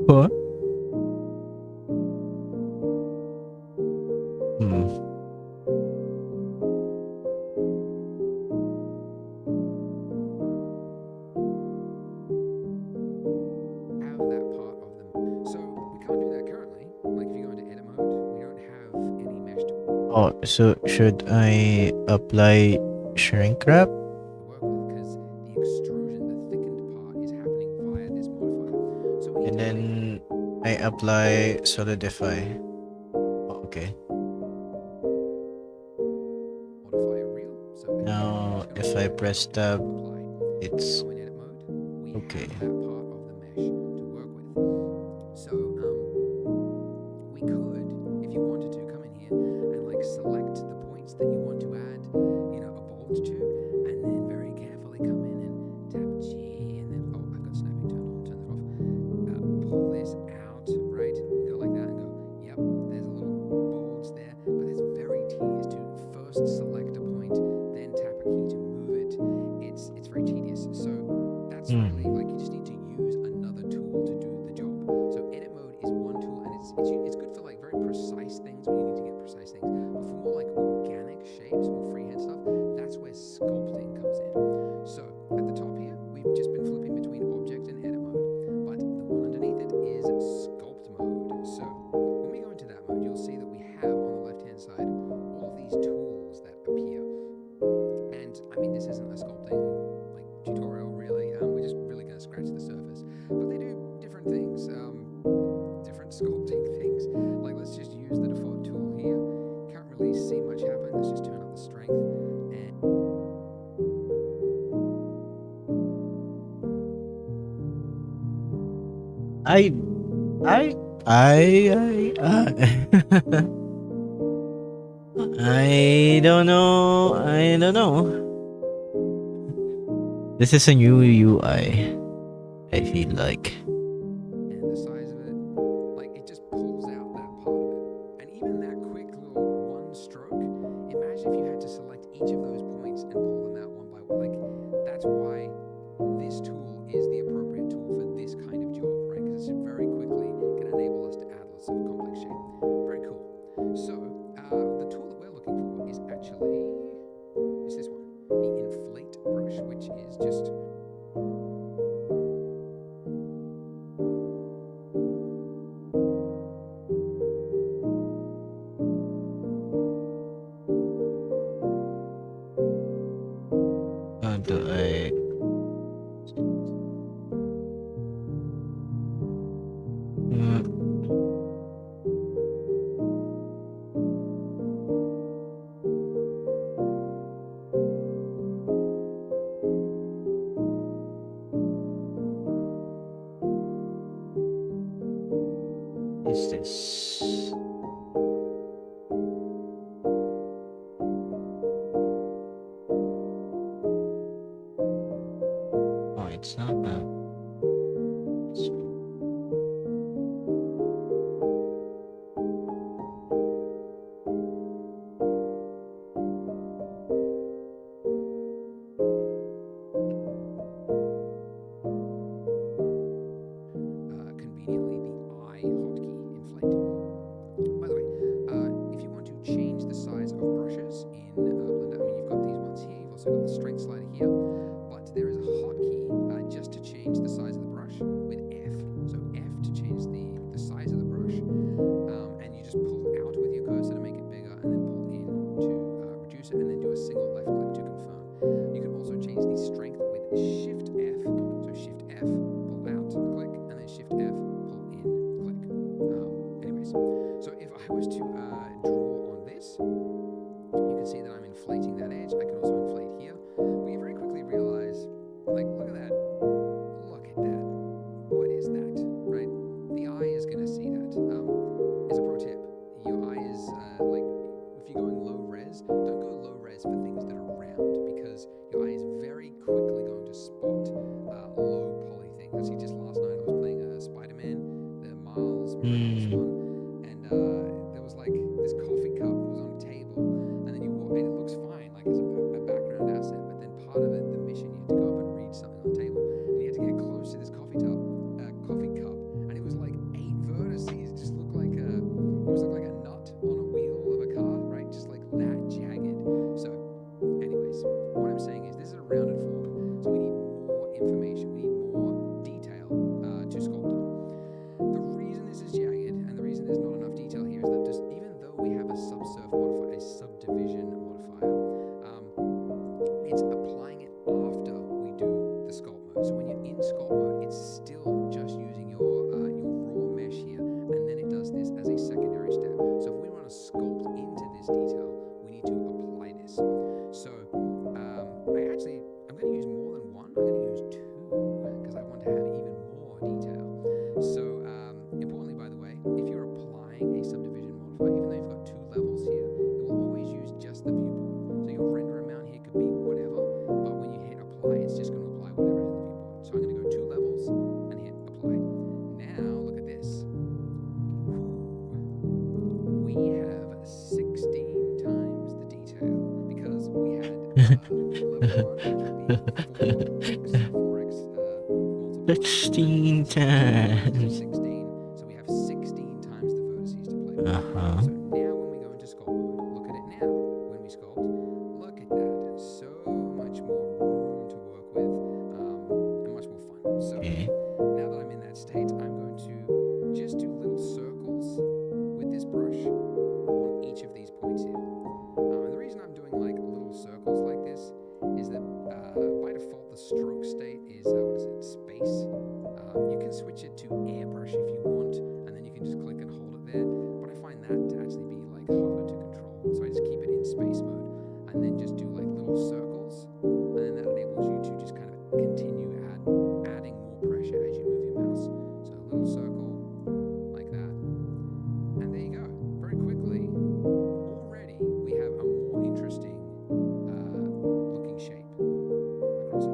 What? have that part of them. So we can't do that currently. Like if you go into edit mode, we don't have any mesh to Oh, so should I apply shrink wrap? work with because the extrusion, the thickened part, And then I apply solidify. Okay. Modify a reel. So again, Now, I'm just if gonna I go press to tab, apply. it's Go in edit mode. We okay. have that part of the mesh to work with. So we could, if you wanted to, come in here and like select the points that you want to add, you know, a bolt to, and then very carefully come in and tap G, and then I've got snapping turned on, turn that off. Pull this out, right? And go like that and go, yep, there's a little bulge there, but it's very tedious to first select a point, then tap a key to move it. It's very tedious. So that's really like you just need to use another tool to do the job. So edit mode is one tool, and it's good for like very precise things when you need to get precise things. But for more like organic shapes, more freehand stuff, that's where sculpting comes in. So at the top here, we've just been flipping between object and edit mode, but the one underneath it is sculpt mode. So when we go into that mode, you'll see that we have on the left-hand side all of these tools that appear. And I mean, this isn't a sculpting like tutorial really. We're just really going to scratch the surface, but they do different things, different sculpting things. Like let's just use the default tool here. Can't really see much happening. Let's just turn up the strength. And I I I don't know. I don't know. This is a new UI. I feel like. and the size of it, like it just pulls out that part of it. And even that quick little one stroke, imagine if you had to select each of those points and pull them out one by one. Like that's why this tool is the appropriate tool for this kind of job, right? Because it very quickly can enable us to add lots of complex shape. Very cool. So the tool that we're looking for is actually this one, the inflate brush, which is just How do I? Is this? Oh, it's not that. conveniently the I hotkey inflate. By the way, if you want to change the size of brushes in Blender, I mean you've got these ones here, you've also got the strength slider here, but there is a hotkey just to change the size of the brush with F. So F to change the size of the brush, and you just pull out with your cursor to make it bigger, and then pull in to reduce it, and then do a single left click to confirm. You can also change the strength with Shift F. So Shift F, pull out, click, and then Shift F, pull in, click. Anyways, so if I was to draw on this, you can see that I'm inflating that edge. I can also inflate here. But you very quickly realize, like, look at that. Look at that. What is that, right? The eye is going to see that. As a pro tip, your eye is, like, if you're going low res, don't go low res for things that are round, because your eye is very quickly going to spot low poly things. Actually, just last night I was playing Spider-Man, the Miles Morales one, and there was like this coffee cup that was on a table, and then you walk, and it looks fine, like as a background asset, but then part of it, the mission, you had to go up and read something on the table, and you had to get close to this coffee cup, and it was like 8 vertices. It just looked like it was like a nut on a wheel of a car, right? Just like that jagged. So, anyways, what I'm saying is this is a rounded form, so we need more information, we need more detail 16 So times. 16, so we have 16 times the vertices to play with. Uh-huh. So now when we go into sculpt mode, look at it now. When we sculpt, look at that. So much more room to work with, and much more fun. So Okay. now that I'm in that state, I'm going to just do little circles with this brush on each of these points here. And the reason I'm doing like little circles like this is that by default the stroke state is space. You can switch it to airbrush if you want, and then you can just click and hold it there. But I find that to actually be like harder to control, so I just keep it in space mode, and then just do like little circles, and then that enables you to just kind of continue adding more pressure as you move your mouse. So a little circle like that, and there you go. Very quickly, already we have a more interesting looking shape across it.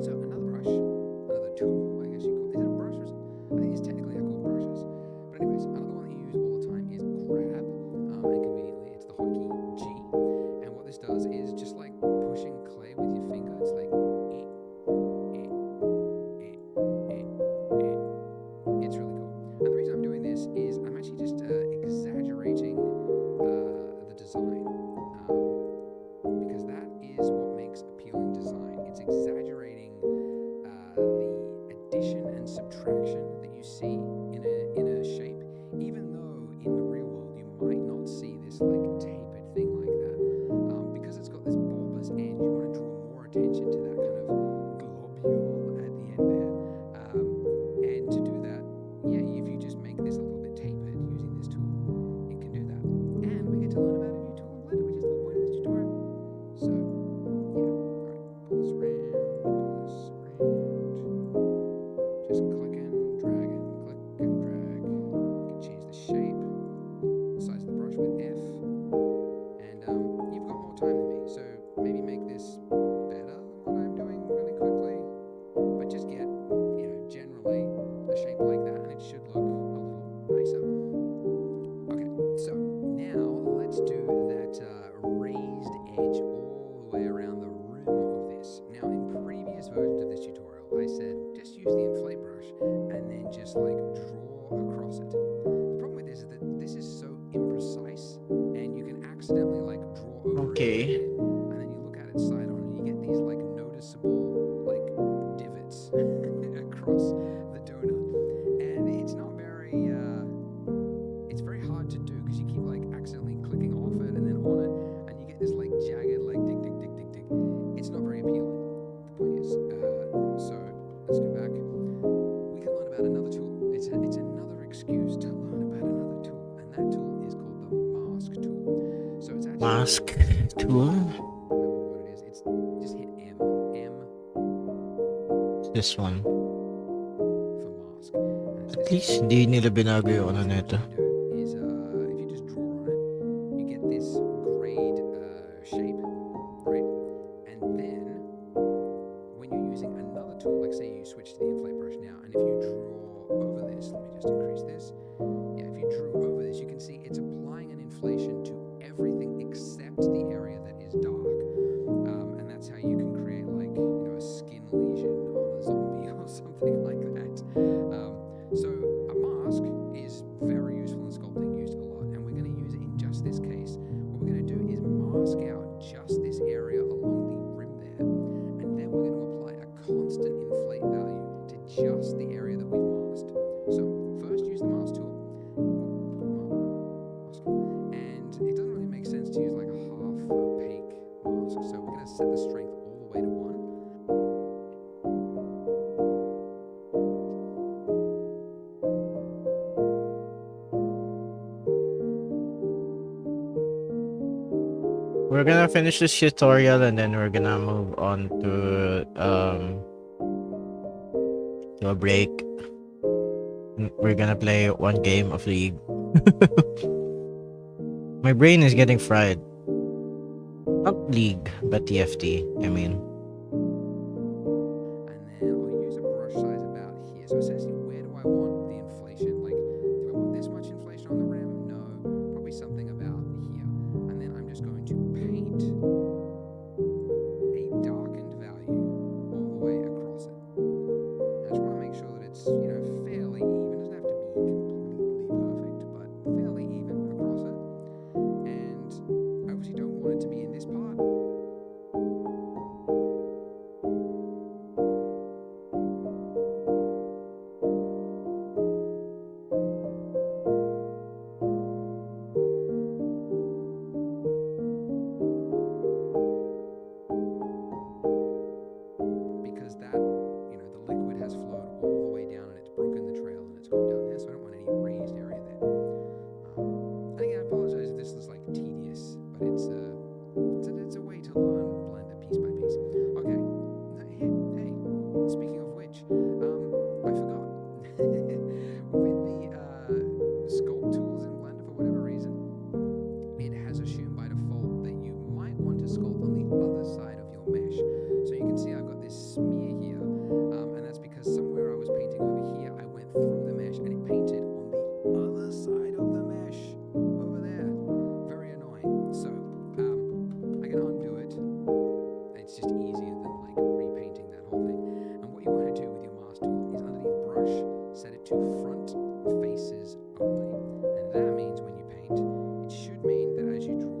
So another brush, another tool, I guess you call it. Is it a brush or is it? I think it's technically they're called brushes. But anyways, another one that you use all the time is grab, and conveniently it's the hotkey G. And what this does is just like pushing clay with your finger. It's like it's really cool. And the reason I'm doing this is I'm actually just exaggerating the design, because that is what makes appealing design. It's exaggerating the addition and subtraction that you see in a shape, even though in the real world you might not see this like tapered thing like that, because it's got this bulbous end. You want to draw more attention to that kind of globule at the end there, and to do that, yeah, if you just make this a little bit tapered using this tool, it can do that. And we get to learn about a new tool in Blender, which is the whole point of this tutorial. So yeah, alright, pull this around, just click and drag and click and drag. You can change the shape, the size of the brush with F, and you've got more time than me, so maybe make this better than what I'm doing really quickly, but just get, generally a shape like that, and it should look a little nicer. Okay, so now let's do that raised edge all the way around the rim of this. Now, in previous versions of this tutorial, I said just use the inflate brush and then just like draw across it. The problem with this is that this is so imprecise, and you can accidentally like draw over it Okay. here, and then you look at it side on, and you get these like noticeable like divots across the donut, and it's not very it's very hard to do because you keep like accidentally clicking off it and then on it, and you get this like jagged like dig dig dig dig dig. It's not very appealing. The point is, so let's go back. We can learn about another tool. It's another excuse to learn about another tool, and that tool is called the mask tool. So it's actually Mask tool. remember what it is. It's just hit M This one. for mask. And it's At this least hindi nila binago yung ano nito. is if you just draw on it, you get this grade shape, right? And then when you're using another tool, like say you switch to the inflate brush now, and if you draw over this, let me just increase this. Yeah, if you drew over this, you can see it's applying an inflation to everything except the area that is dark, and that's how you can create like a skin lesion on a zombie or something like that. So a mask is very useful in sculpting, used a lot, and we're going to use it in just this case. What we're going to do is mask out just this area along the rim there, and then we're going to apply a constant inflate value to just the area that we've masked. So first use the mask tool, and it doesn't really make sense to use like a half opaque mask, so we're going to set the strength all the way to 1. We're gonna finish this tutorial and then we're gonna move on to a break. We're gonna play one game of League. My brain is getting fried. Not League, but TFT. I mean, And then I'll use a brush size about here. So essentially, where do I want the inflation? Like, do I want this much inflation on the rim? No, probably something about here. And then I'm just going to paint a it's fairly even. Doesn't have to be completely perfect, but fairly even across it. And I obviously don't want it to be in this part. Because that, the liquid has flowed all the way down and it's broken the trail and it's gone down there, so I don't want any raised area there. And again, I apologize if this is like tedious, but it's a way to learn Blender piece by piece. Okay, hey, speaking of which, I forgot. With the sculpt tools in Blender, for whatever reason, it has assumed by default that you might want to sculpt on the other side of your mesh. So you can see I've got this smear here, and that's because somewhere I was painting over here, I went through the mesh and it painted on the other side of the mesh over there. Very annoying. So I can undo it. It's just easier than like repainting that whole thing. And what you want to do with your mask tool is underneath brush, set it to front faces only. And that means when you paint, it should mean that as you draw,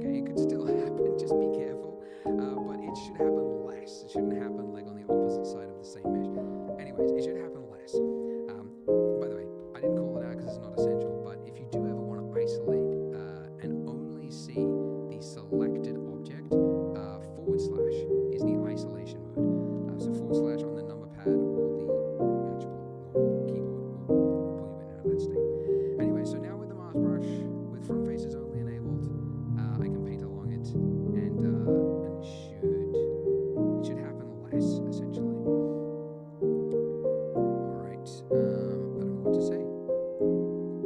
it could still happen, just be careful. But it should happen less. It shouldn't happen like on the opposite side of the same mesh. Anyways, it should happen less. By the way, I didn't call it out because it's not essential, but if you do ever want to isolate and only see the selected object, / is the isolation mode. So / on the number pad or the actual normal keyboard will pull you in and out of that state. Anyway, so now with the mask brush, with front faces only enabled, I can paint along it, and it should happen less, essentially. Alright, I don't know what to say,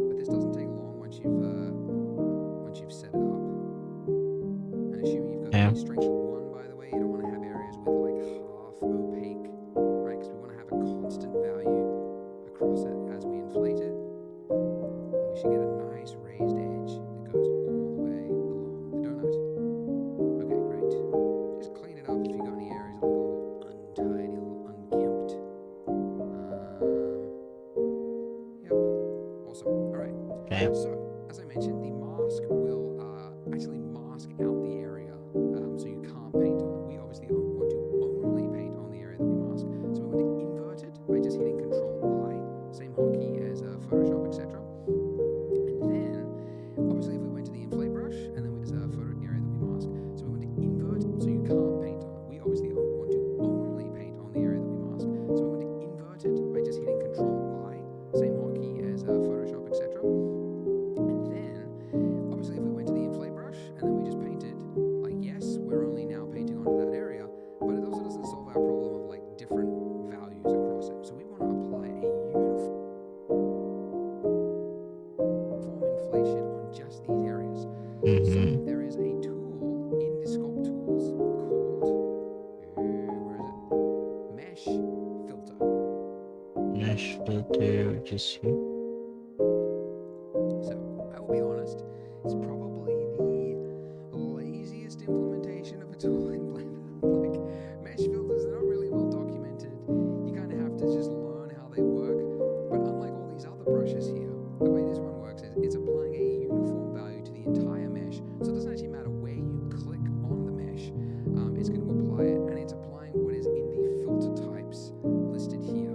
but this doesn't take long once you've set it up. And assuming you've got the strength of 1, by the way, you don't want to have areas with like half opaque, right? Because we want to have a constant value across it as we inflate it. And we should get a nice raised edge that goes all the way along the donut. Okay, great. Just clean it up if you've got any areas that look a little untidy, a little unkempt. Yep. Awesome. Alright. Okay. So, as I mentioned, the mask will actually mask out the area, so you can't paint on it. We obviously want to only paint on the area that we mask. So we want to invert it by just hitting Control-I, same hotkey as Photoshop, etc. And then, obviously, if we went to the inflate brush, and then we just photo area that we mask. So we want to invert it so you can't paint on it. We obviously want to only paint on the area that we mask. So we want to invert it by just hitting Control-I, same hotkey as Photoshop, etc. And then, obviously, if we went to the inflate brush and then we just painted, like, yes, we're only now painting onto that area, but it also doesn't solve our problem of like different values across it. So we want to apply a uniform inflation on just these areas. So there is a tool in the sculpt tools called where is it? Mesh filter. Mesh filter, which is here. So, I will be honest, it's probably the laziest implementation of a tool in Blender. Like, mesh filters are not really well documented. You kind of have to just learn how they work. But unlike all these other brushes here, the way this one works is it's applying a uniform value to the entire mesh. So it doesn't actually matter where you click on the mesh. It's going to apply it, and it's applying what is in the filter types listed here.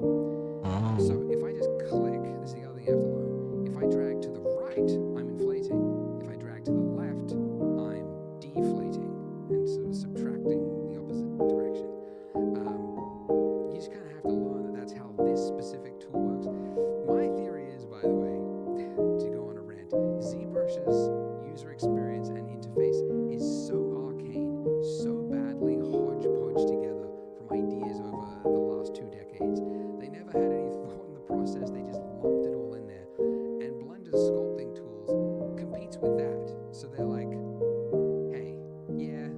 So if I just click, this is the other thing you have to learn. If I drag to the right, I'm inflating. If I drag to the left, I'm deflating and sort of subtracting the opposite direction. You just kind of have to learn that that's how this specific tool works. My theory is, by the way, to go on a rant, ZBrush's user experience and interface is so arcane, so badly hodgepodge together from ideas over the last 2 decades. They never had any thought in the process, they just lumped it all in there. And Blender's sculpting tools competes with that. So they're like, hey, yeah,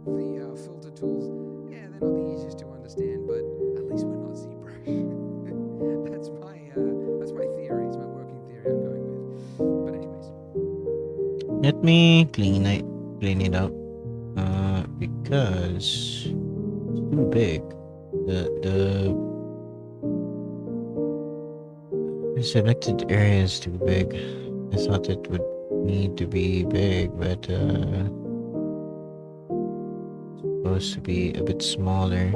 the filter tools, yeah, they're not the easiest to understand, but at least we're not ZBrush. That's my theory, it's my working theory I'm going with. But anyways. Let me clean it up. Because it's too big. The The selected area is too big. I thought it would need to be big, but supposed to be a bit smaller.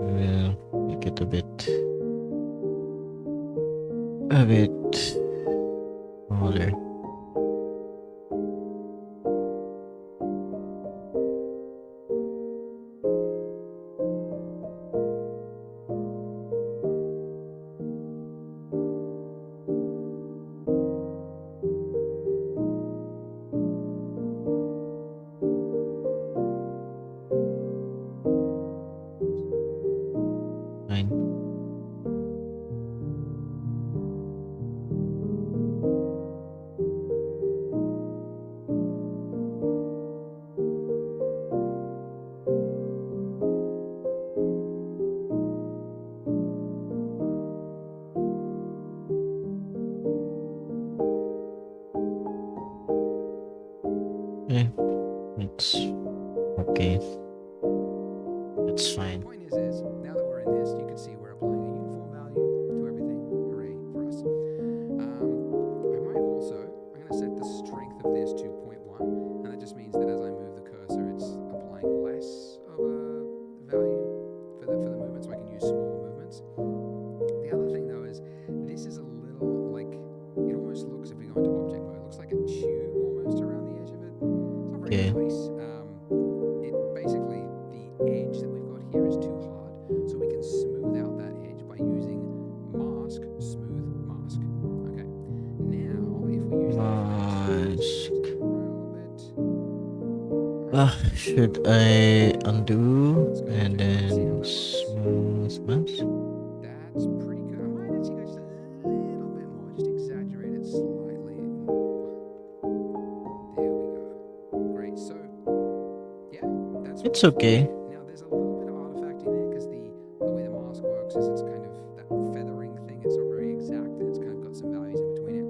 We'll make it a bit smaller. Fine. Yeah, it's okay. It's fine. Point is now that we're in this, you can see we're applying a uniform value to everything. Hooray for us. I might also, I'm going to set the strength of this to 0.1, and that just means that as I move the cursor, it's applying less of a value for the movement, so I can use smaller movements. The other thing though is this is a little like, it almost looks, if we go into object mode, it looks like a tube almost around the edge of it. It's not very Okay. nice. It basically, the edge that we've got here is too hard, so we can smooth out that edge by using mask, smooth mask. Okay. Now, if we use Mask. that Should I undo and then smooth mask? that's pretty good. I might actually go just a little bit more, just exaggerate it slightly more. There we go. Great. So, yeah, that's It's okay. Now there's a little bit of artifact in there because the way the mask works is it's kind of that feathering thing. It's not very exact and it's kind of got some values in between it.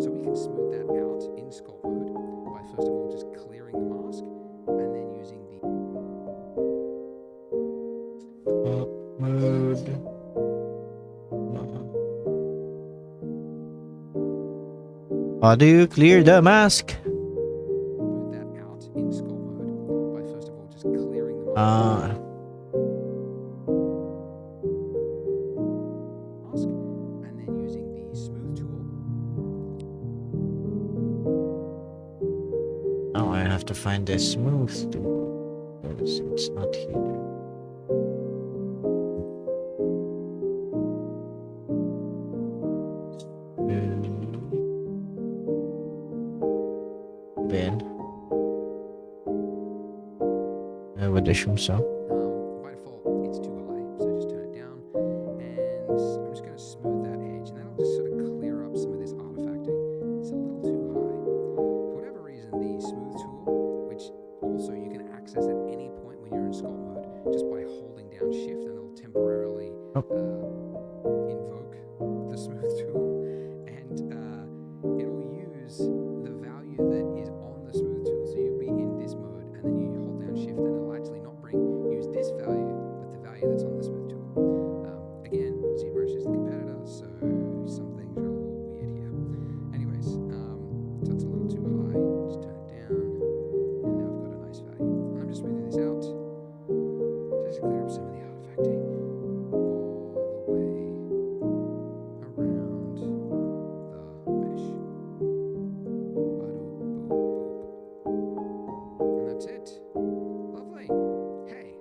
So we can smooth that out in sculpt mode by first of all just clearing the mask and then using the Mode. How do you clear the mask? smooth that out in sculpt mode by first of all just clearing the mask and then using the smooth tool. Now I have to find the smooth tool. It's not here. Ben. I would assume so. By default, it's too high, so just turn it down. And I'm just going to smooth that edge, and that'll just sort of clear up some of this artifacting. It's a little too high. For whatever reason, the smooth tool, which also you can access at any point when you're in sculpt mode, just by holding down shift, and it'll temporarily invoke the smooth tool, and it'll use the value that is on the smooth tool. So you'll be in this mode, and then you hold down shift, and it'll actually not use this value, but the value that's on the smooth tool. Again, ZBrush is the competitor, so some things are a little weird here. Anyways, so it's a little too high. Just turn it down, and now we've got a nice value. And I'm just smoothing this out, just to clear up some of the artifacting all the way around the mesh. And that's it. Lovely. Hey,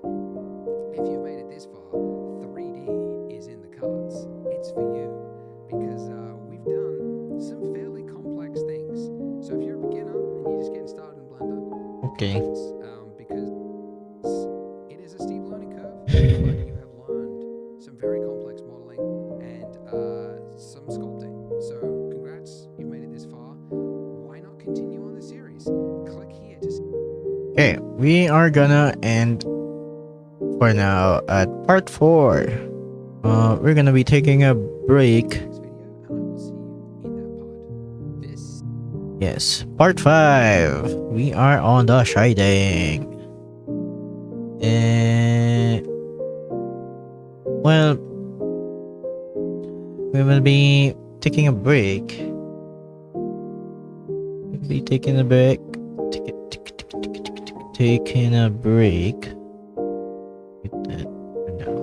if you've made it this far, 3D is in the cards. It's for you because we've done some fairly complex things. So if you're a beginner and you're just getting started in Blender, Okay. because it is a steep learning curve, but you have learned some very complex modeling and some sculpting. So congrats, you've made it this far. Why not continue on the series? Click here to see Okay, we are gonna end for now at part 4. We're gonna be taking a break. the next video, and I will see you in that part. This Yes. Yes, part 5. We are on the shading. Well, we will be taking a break. We'll be taking a break. Taking a break. With that for now.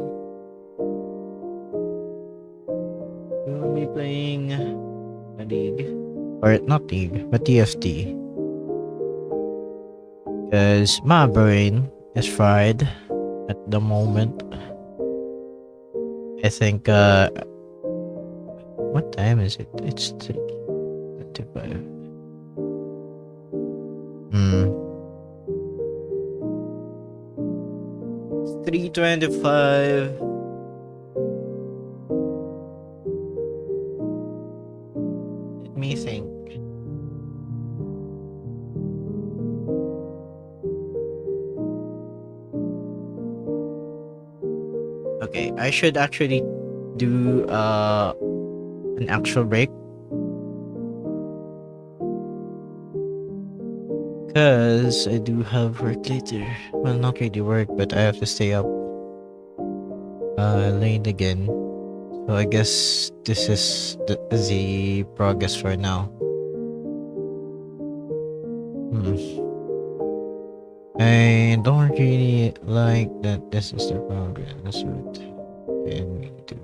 We will be playing a league. Or not league, but TFT. Because my brain is fried at the moment. I think, what time is it? It's 3:25. It's 3:25. Let me think. Okay, I should actually do an actual break. Because I do have work later. Well, not really work, but I have to stay up late again. So I guess this is the progress for now. I don't really like that this is the progress. That's what we do.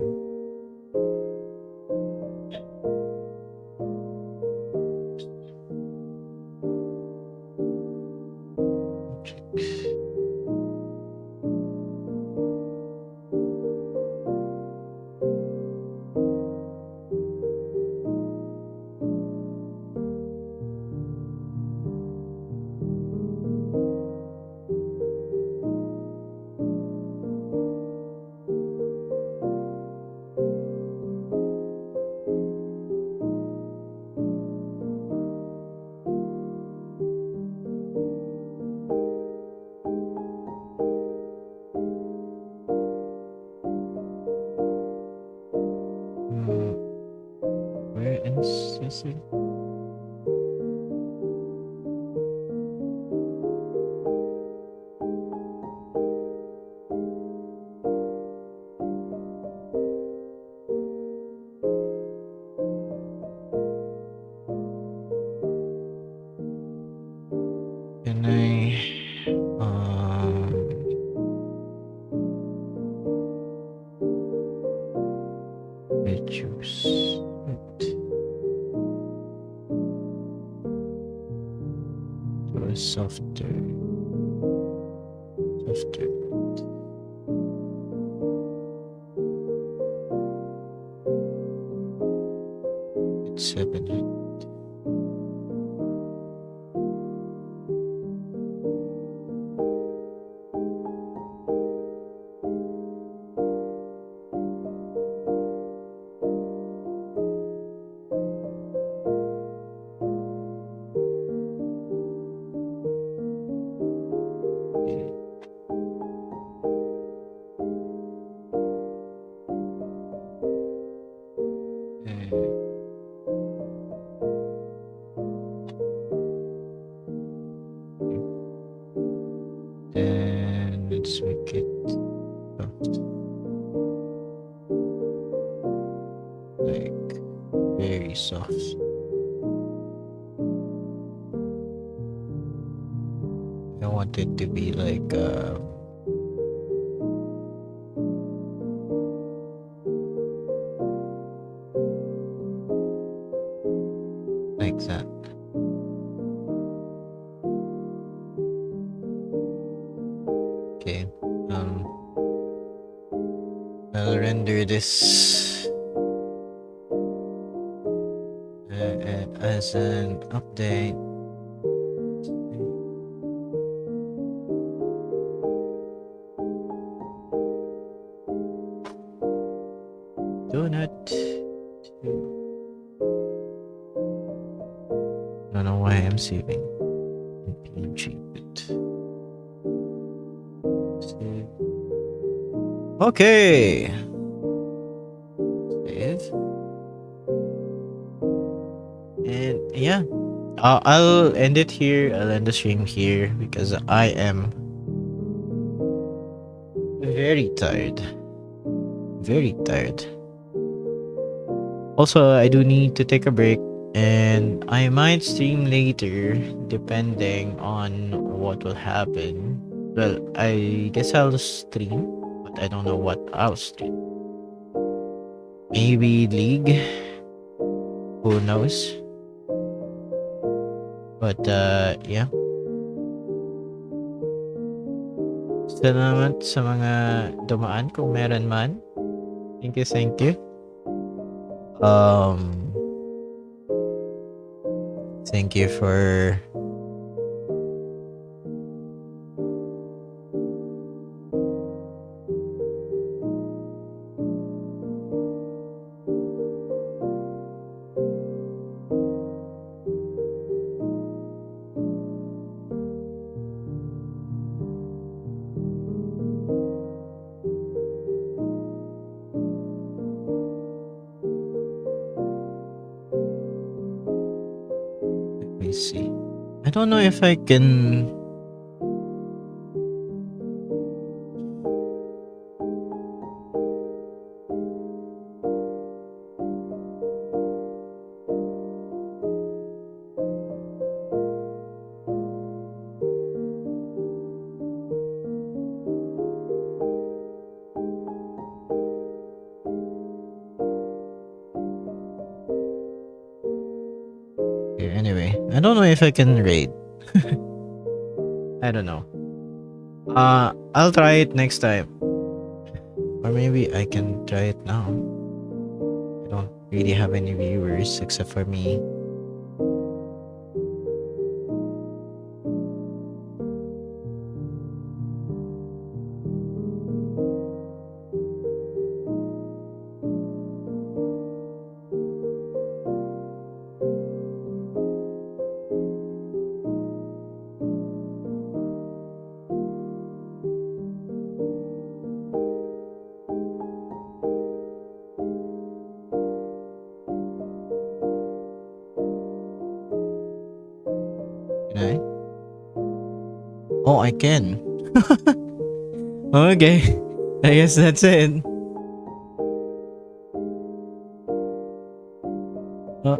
Where is this? Can I choose it to a softer. It's 700. Then let's make it soft. Like very soft. I want it to be like that. Okay. I'll render this as an update. Donut. I don't know why I'm saving in PNG, but save. Okay. Save. And yeah, I'll end it here. I'll end the stream here because I am very tired. Very tired. Also, I do need to take a break and I might stream later depending on what will happen. Well, I guess I'll stream, but I don't know what I'll stream. Maybe League? Who knows? But yeah. Salamat sa mga dumaan kung meron man. Thank you, thank you. Thank you for let me see. I don't know if I can okay, anyway. I don't know if I can raid. I don't know. I'll try it next time. Or maybe I can try it now. I don't really have any viewers except for me. Can I? Oh, I can. Okay. I guess that's it. Uh,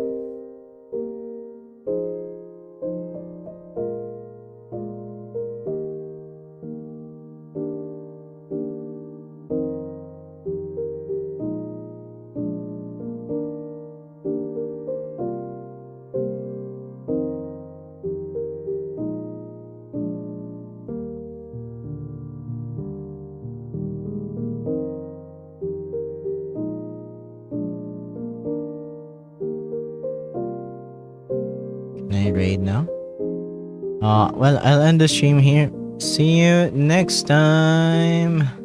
can I raid now? Well, I'll end the stream here. See you next time.